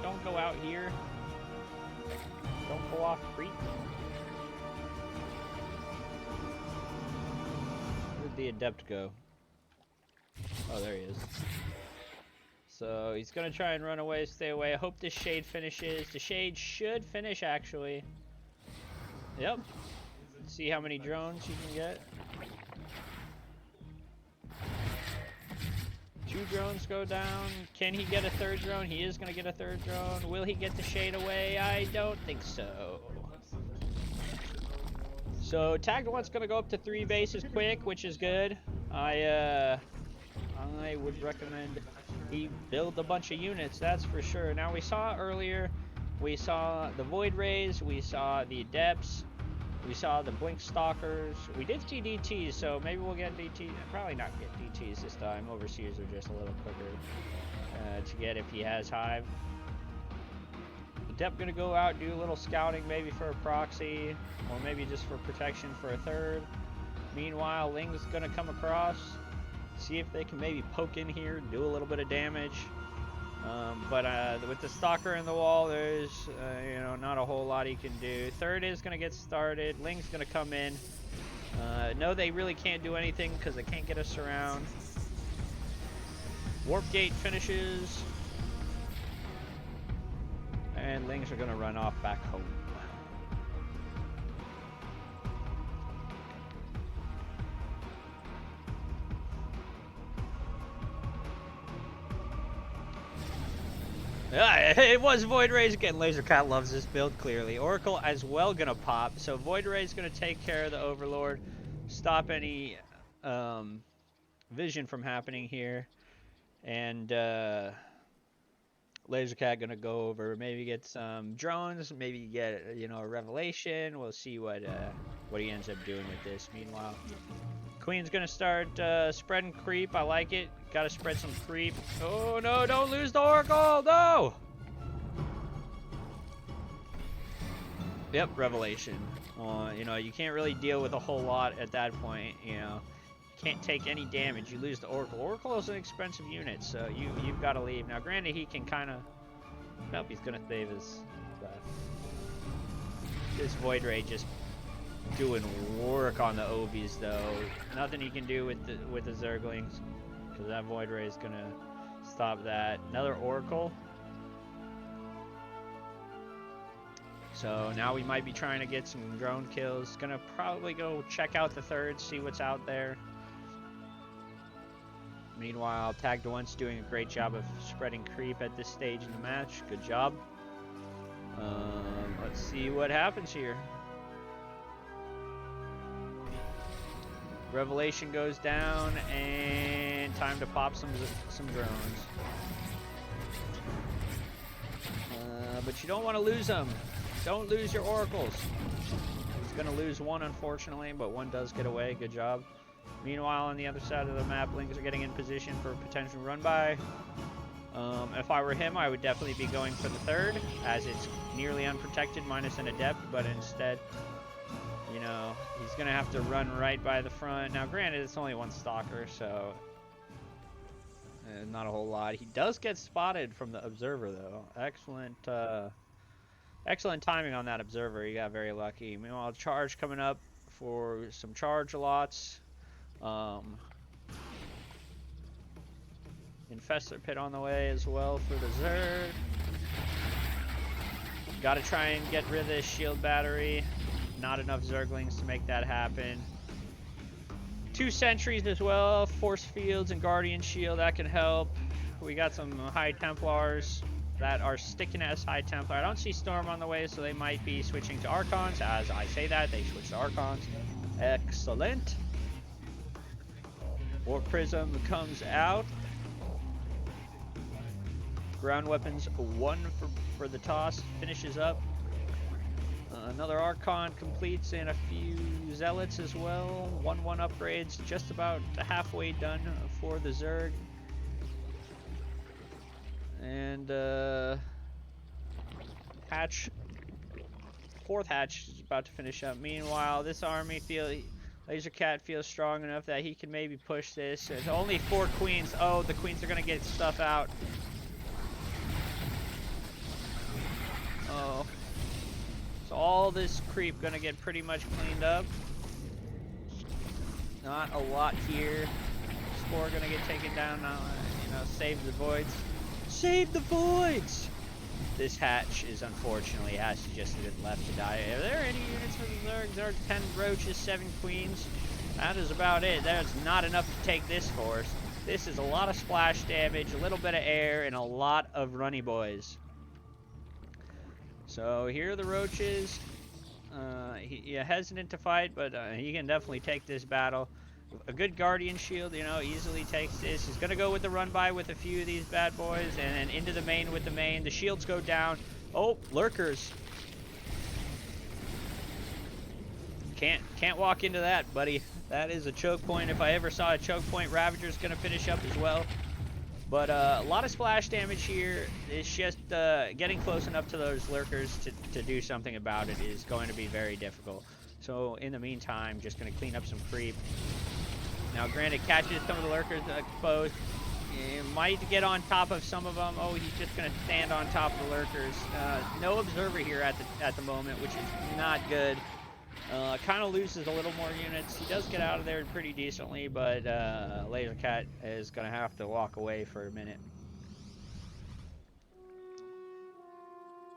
Don't go out here. Don't pull off creep. Where'd the Adept go? Oh, there he is. So he's gonna try and run away, stay away. I hope this shade finishes. The shade should finish, actually. Yep. Let's see how many drones you can get. 2 drones go down. Can he get a 3rd drone? He is gonna get a 3rd drone. Will he get the shade away? I don't think so. So TaggedOnce gonna go up to 3 bases quick, which is good. I would recommend he build a bunch of units, that's for sure. Now we saw earlier, we saw the Void Rays, we saw the Adepts, we saw the Blink Stalkers. We did see DTs, so maybe we'll get DTs. Probably not get DTs this time. Overseers are just a little quicker to get if he has Hive. Adept gonna go out, do a little scouting, maybe for a proxy, or maybe just for protection for a 3rd. Meanwhile, Ling's gonna come across, see if they can maybe poke in here, do a little bit of damage. But with the Stalker in the wall, there's you know, not a whole lot he can do. 3rd is gonna get started. Ling's gonna come in. No, they really can't do anything because they can't get us around. Warp Gate finishes, and Lings are gonna run off back home. It was Void Rays again. Lazorcat loves this build, clearly. Oracle as well gonna pop. So Void Rays gonna take care of the Overlord, stop any vision from happening here. And Lazorcat gonna go over, maybe get some drones, maybe get, you know, a revelation. We'll see what he ends up doing with this. Meanwhile, Queen's gonna start spreading creep. I like it. Gotta spread some creep. Oh no, don't lose the Oracle! No! Yep, revelation. You know, you can't really deal with a whole lot at that point, you know. Can't take any damage. You lose the Oracle. Oracle is an expensive unit, so you've got to leave. Now, granted, he can kind of... Nope, he's going to save his stuff. This Void Ray just doing work on the Ovies, though. Nothing he can do with the Zerglings, because that Void Ray is going to stop that. Another Oracle. So now we might be trying to get some drone kills. Gonna probably go check out the 3rd, see what's out there. Meanwhile, TaggedOnce doing a great job of spreading creep at this stage in the match. Good job. Let's see what happens here. Revelation goes down, and time to pop some drones. But you don't want to lose them. Don't lose your Oracles. He's going to lose one, unfortunately, but one does get away. Good job. Meanwhile, on the other side of the map, Lings are getting in position for a potential run-by. If I were him, I would definitely be going for the 3rd, as it's nearly unprotected, minus an Adept, but instead, you know, he's going to have to run right by the front. Now, granted, it's only one Stalker, so not a whole lot. He does get spotted from the Observer, though. Excellent timing on that Observer. He got very lucky. Meanwhile, charge coming up for some charge lots. Infestor Pit on the way as well for the Zerg. Gotta try and get rid of this shield battery. Not enough Zerglings to make that happen. 2 sentries as well, force fields and guardian shield, that can help. We got some High Templars that are sticking as High Templar. I don't see Storm on the way, so they might be switching to Archons. As I say that, they switch to Archons. Excellent. Warp Prism comes out. Ground weapons, 1 for the toss, finishes up. Another Archon completes and a few Zealots as well. 1-1 upgrades, just about halfway done for the Zerg. And hatch, fourth hatch is about to finish up. Meanwhile, this army Lazorcat feels strong enough that he can maybe push this. There's only 4 queens. Oh, the queens are gonna get stuff out. Oh. So all this creep gonna get pretty much cleaned up. Not a lot here. Spore gonna get taken down now. You know, save the voids. Save the voids! This hatch is unfortunately has to just been left to die. Are there any units for the Zerg? There are 10 roaches, 7 queens. That is about it. That's not enough to take this force. This is a lot of splash damage, a little bit of air, and a lot of runny boys. So here are the roaches. He's hesitant to fight, but he can definitely take this battle. A good guardian shield, you know, easily takes this. He's gonna go with the run by with a few of these bad boys, and then into the main with the main. The shields go down. Oh, lurkers. Can't walk into that, buddy. That is a choke point. If I ever saw a choke point, Ravager's gonna finish up as well. But a lot of splash damage here. It's just getting close enough to those lurkers to do something about it is going to be very difficult. So in the meantime, just going to clean up some creep. Now granted, catches some of the lurkers exposed. He might get on top of some of them. Oh, he's just going to stand on top of the lurkers. No observer here at the moment, which is not good. Kind of loses a little more units. He does get out of there pretty decently, but Lazorcat is going to have to walk away for a minute.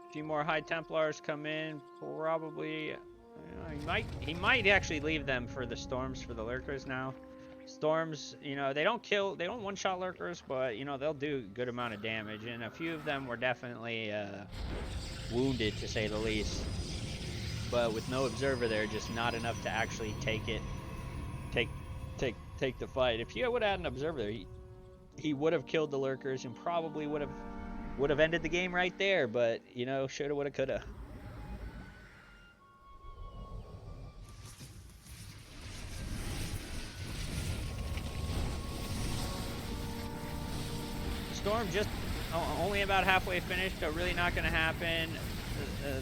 A few more High Templars come in, probably. He might actually leave them for the storms for the lurkers now. Storms, you know, they don't one-shot lurkers, but you know they'll do a good amount of damage, and a few of them were definitely wounded to say the least. But with no observer there, just not enough to actually take the fight. If you would have had an observer there, he would have killed the lurkers and probably would have ended the game right there. But you know, shoulda, woulda, coulda. Storm just only about halfway finished, so really not going to happen.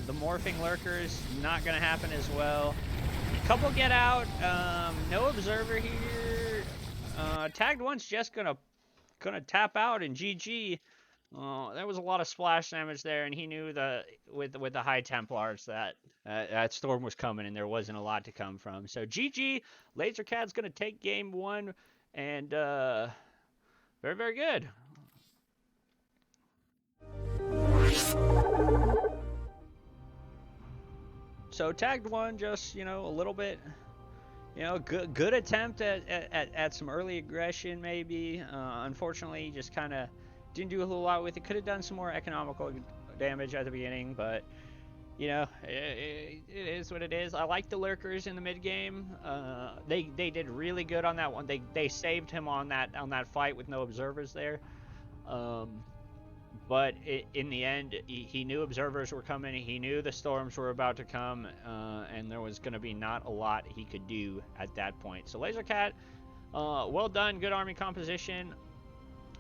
The morphing lurkers not going to happen as well. Couple get out. No observer here. TaggedOnce just gonna tap out and GG. There was a lot of splash damage there, and he knew with the High Templars that storm was coming, and there wasn't a lot to come from. So GG. Lazorcat's gonna take game 1, and very, very good. So TaggedOnce just, you know, a little bit, you know, good attempt at some early aggression maybe. Unfortunately, just kind of didn't do a whole lot with it. Could have done some more economical damage at the beginning, but you know, it is what it is. I like the lurkers in the mid game. They did really good on that one. They saved him on that fight with no observers there. But in the end, he knew observers were coming. He knew the storms were about to come, and there was going to be not a lot he could do at that point. So Lazorcat, well done. Good army composition.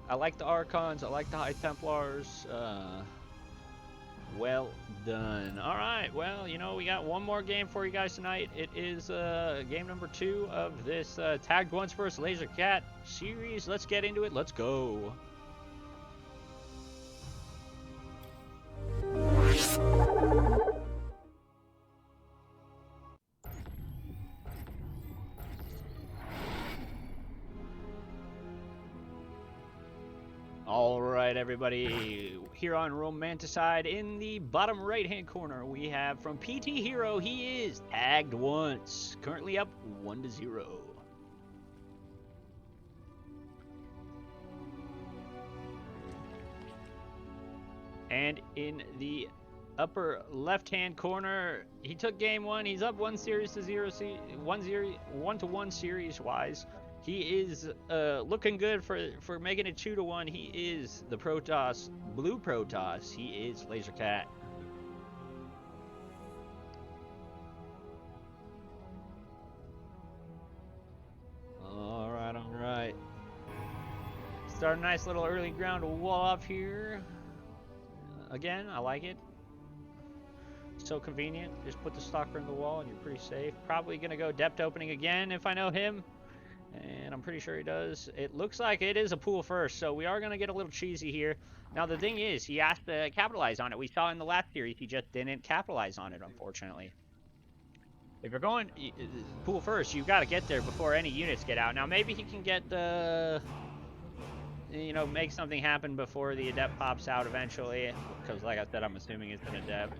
I like the Archons. I like the High Templars. Well done. All right. Well, you know, we got one more game for you guys tonight. It is game number 2 of this TaggedOnce vs Lazorcat series. Let's get into it. Let's go. All right, everybody, here on Romanticide, in the bottom right-hand corner, we have from PT Hero, he is TaggedOnce, currently up 1-0. And in the upper left-hand corner, he took game 1. He's up 1 series to 0, 1-1 series-wise. He is looking good for making it 2-1. He is the Protoss, blue Protoss. He is Lazorcat. Start a nice little early ground wall off here. Again, I like it. So convenient. Just put the stalker in the wall and you're pretty safe. Probably going to go depth opening again if I know him. And I'm pretty sure he does. It looks like it is a pool first, so we are going to get a little cheesy here. Now, the thing is, he has to capitalize on it. We saw in the last series, he just didn't capitalize on it, unfortunately. If you're going pool first, you've got to get there before any units get out. Now, maybe he can get the... You know, make something happen before the adept pops out eventually. Because, like I said, I'm assuming it's an adept.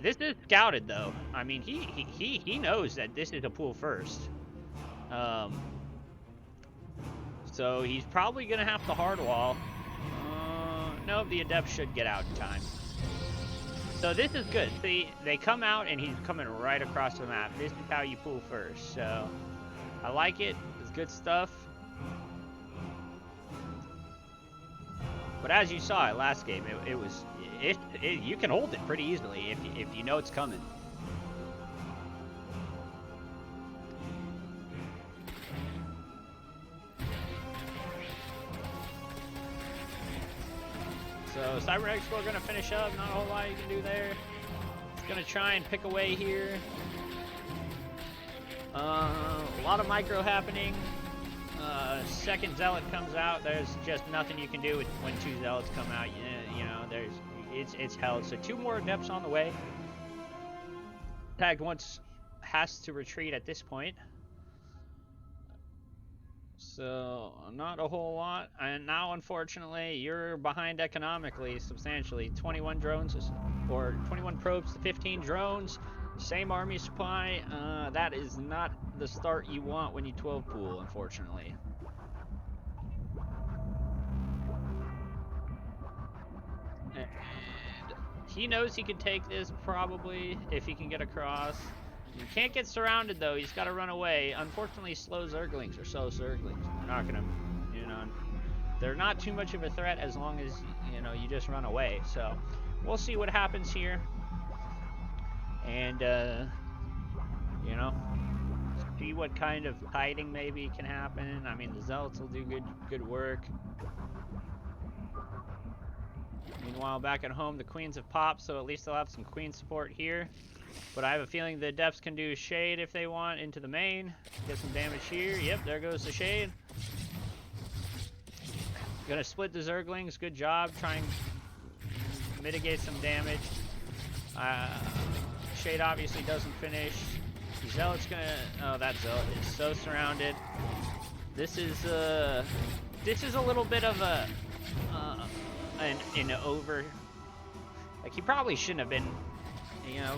This is scouted, though. I mean, he knows that this is a pool first. So he's probably going to have to hard wall. No, the adept should get out in time. So this is good. See, they come out and he's coming right across the map. This is how you pool first. So I like it. It's good stuff. But as you saw it last game, you can hold it pretty easily if you know it's coming. So Cyber Expo going to finish up. Not a whole lot you can do there. It's going to try and pick away here. A lot of micro happening. Second zealot comes out. There's just nothing you can do when two zealots come out. You know, it's held. So 2 more adepts on the way. TaggedOnce has to retreat at this point. So not a whole lot. And now, unfortunately, you're behind economically substantially. 21 drones or 21 probes to 15 drones. Same army supply. That is not the start you want when you 12 pool, unfortunately. And he knows he can take this probably if he can get across. You can't get surrounded though. He's got to run away. Unfortunately, slow Zerglings are so Zerglings. They're not gonna, you know, they're not too much of a threat as long as you just run away. So we'll see what happens here. And, see what kind of hiding maybe can happen. I mean, the Zealots will do good work. Meanwhile, back at home, the Queens have popped, so at least they'll have some Queen support here. But I have a feeling the Adepts can do Shade if they want into the main. Get some damage here. Yep, there goes the Shade. Gonna split the Zerglings. Good job. Trying to mitigate some damage. Shade obviously doesn't finish. The Zealot's gonna... Oh, that Zealot is so surrounded. This is a little bit of an over... Like, he probably shouldn't have been...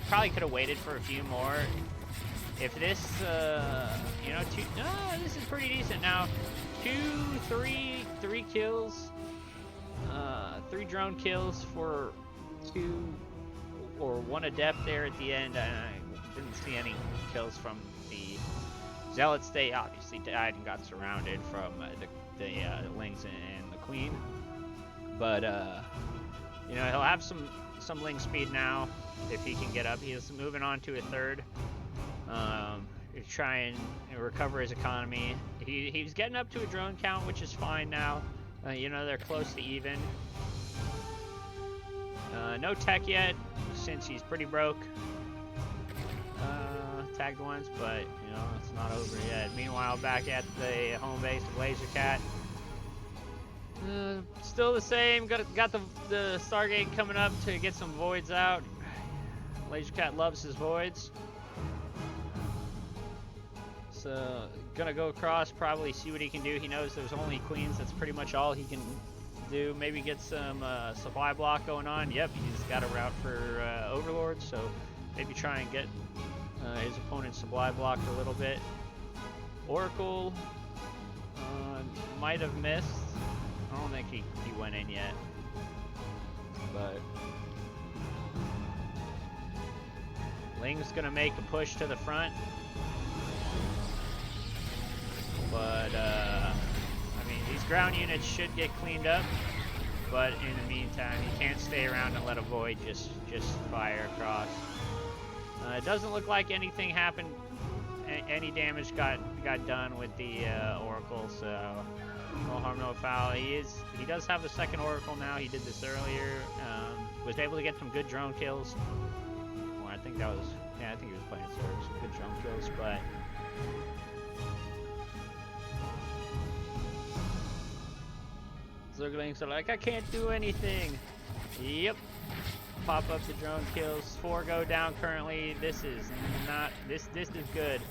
probably could have waited for a few more. If this, this is pretty decent now. 3 kills. 3 drone kills for 2 or 1 adept there at the end. I didn't see any kills from the Zealots. They obviously died and got surrounded from the Lings and the Queen. But, he'll have some Ling speed now if he can get up. He's moving on to a 3rd. He's trying to recover his economy. He's getting up to a drone count, which is fine now. They're close to even. No tech yet, since he's pretty broke. TaggedOnce, but it's not over yet. Meanwhile, back at the home base of Lazorcat. Still the same. Got the Stargate coming up to get some voids out. Lazorcat loves his voids. So gonna go across, probably see what he can do. He knows there's only Queens. That's pretty much all he can do. Maybe get some supply block going on. Yep, he's got a route for Overlord, so maybe try and get his opponent's supply blocked a little bit. Oracle might have missed. I don't think he went in yet, but Ling's gonna make a push to the front, but these ground units should get cleaned up, but in the meantime he can't stay around and let a void just fire across. It doesn't look like anything happened, any damage got done with the Oracle, so No harm, no foul. He does have the second Oracle now. He did this earlier. Was able to get some good drone kills. Well, I think that was, yeah, I think he was playing some good drone kills, but Zerglings are like, I can't do anything. Yep. Pop up the drone kills. 4 go down currently. This is not, this is good.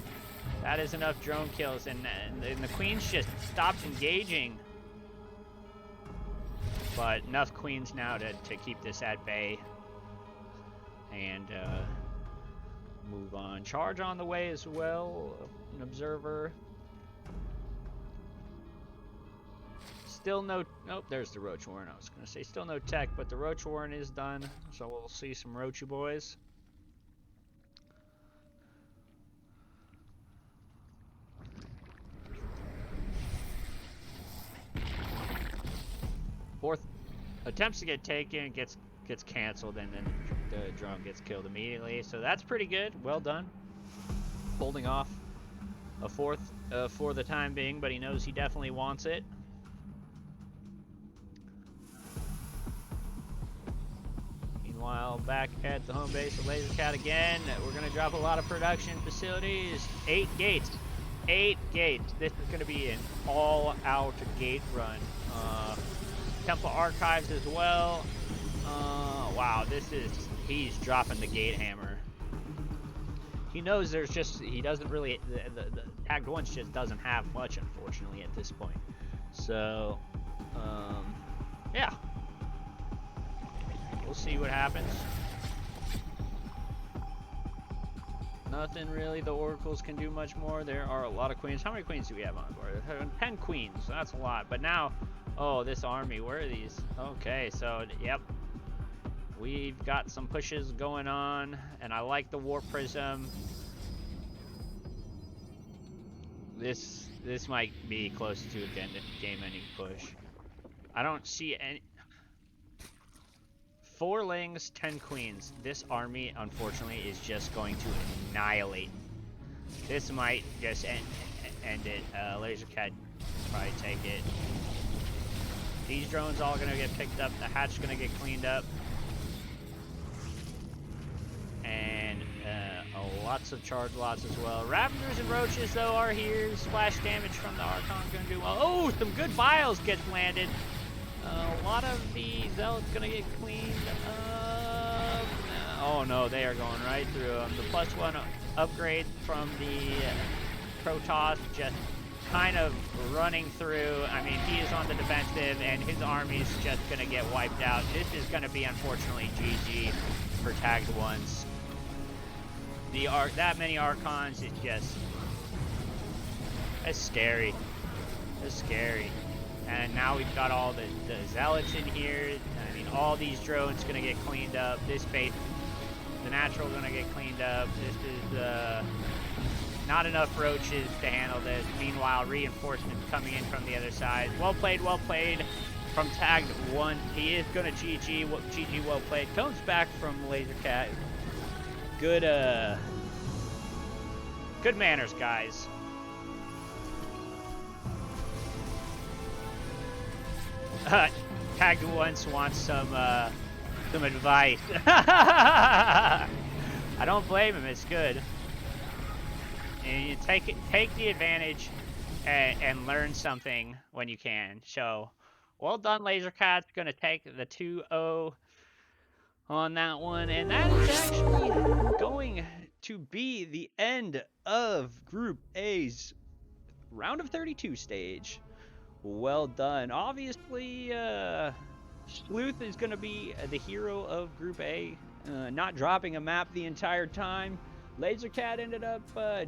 That is enough drone kills, and the queens just stopped engaging. But enough queens now to keep this at bay. And move on. Charge on the way as well. An observer. Still no, nope, there's the Roach Warren. I was going to say still no tech, but the Roach Warren is done. So we'll see some Roachy boys. Fourth attempts to get taken, gets canceled, and then the drone gets killed immediately. So that's pretty good. Well done. Holding off a fourth for the time being, but he knows he definitely wants it. Meanwhile, back at the home base of Lazorcat again, we're going to drop a lot of production facilities. 8 gates. 8 gates. This is going to be an all-out gate run. Temple Archives as well. Wow, he's dropping the gate hammer. He knows there's just, he doesn't really, the TaggedOnce just doesn't have much, unfortunately, at this point. So, yeah. We'll see what happens. Nothing really. The Oracles can do much more. There are a lot of queens. How many queens do we have on board? 10 queens. That's a lot. But now, oh, this army. Where are these? Okay, so, yep. We've got some pushes going on. And I like the Warp Prism. This might be close to a game-ending push. I don't see any... 4 lings, 10 queens. This army, unfortunately, is just going to annihilate. This might just end it. Lazorcat probably take it. These drones all gonna get picked up. The hatch gonna get cleaned up. And lots of charge lots as well. Ravagers and Roaches, though, are here. Splash damage from the Archon gonna do well. Oh, some good Biles gets landed. A lot of the Zealots gonna get cleaned up. Oh no, they are going right through them. The +1 upgrade from the Protoss just kind of running through. I mean, he is on the defensive, and his army's just gonna get wiped out. This is gonna be, unfortunately, GG for TaggedOnce. That many Archons is just, it's scary. It's scary. And now we've got all the Zealots in here. I mean, all these drones gonna get cleaned up. This base, the natural gonna get cleaned up. This is not enough Roaches to handle this. Meanwhile, reinforcements coming in from the other side. Well played from TaggedOnce. He is gonna GG. GG, well played. Comes back from Lazorcat. Good manners, guys. TaggedOnce wants some advice. I don't blame him. It's good. And you take the advantage and learn something when you can. So, well done, Lazorcat's gonna take the 2-0 on that one, and that is actually going to be the end of Group A's round of 32 stage. Well done. Obviously, Slooth is going to be the hero of Group A, not dropping a map the entire time. Lazorcat ended up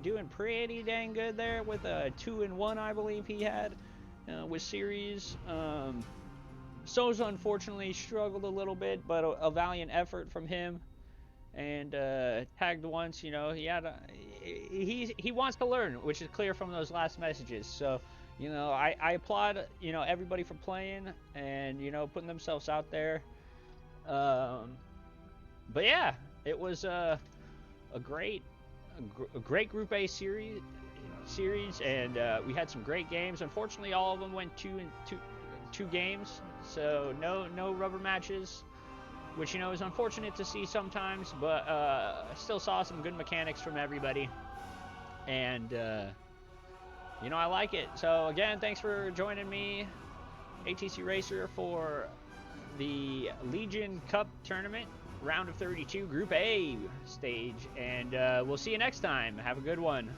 doing pretty dang good there with a 2-1, I believe he had, with series. Soza unfortunately struggled a little bit, but a valiant effort from him. And TaggedOnce, you know, he wants to learn, which is clear from those last messages. So, you know, I applaud, you know, everybody for playing and, you know, putting themselves out there. But yeah, it was a great Group A series. series, and we had some great games. Unfortunately, all of them went two games, so no rubber matches, which, you know, is unfortunate to see sometimes, but still saw some good mechanics from everybody, and you know, I like it. So again, thanks for joining me, ATCRacer, for the LegionCup tournament, round of 32, Group A stage, and we'll see you next time. Have a good one.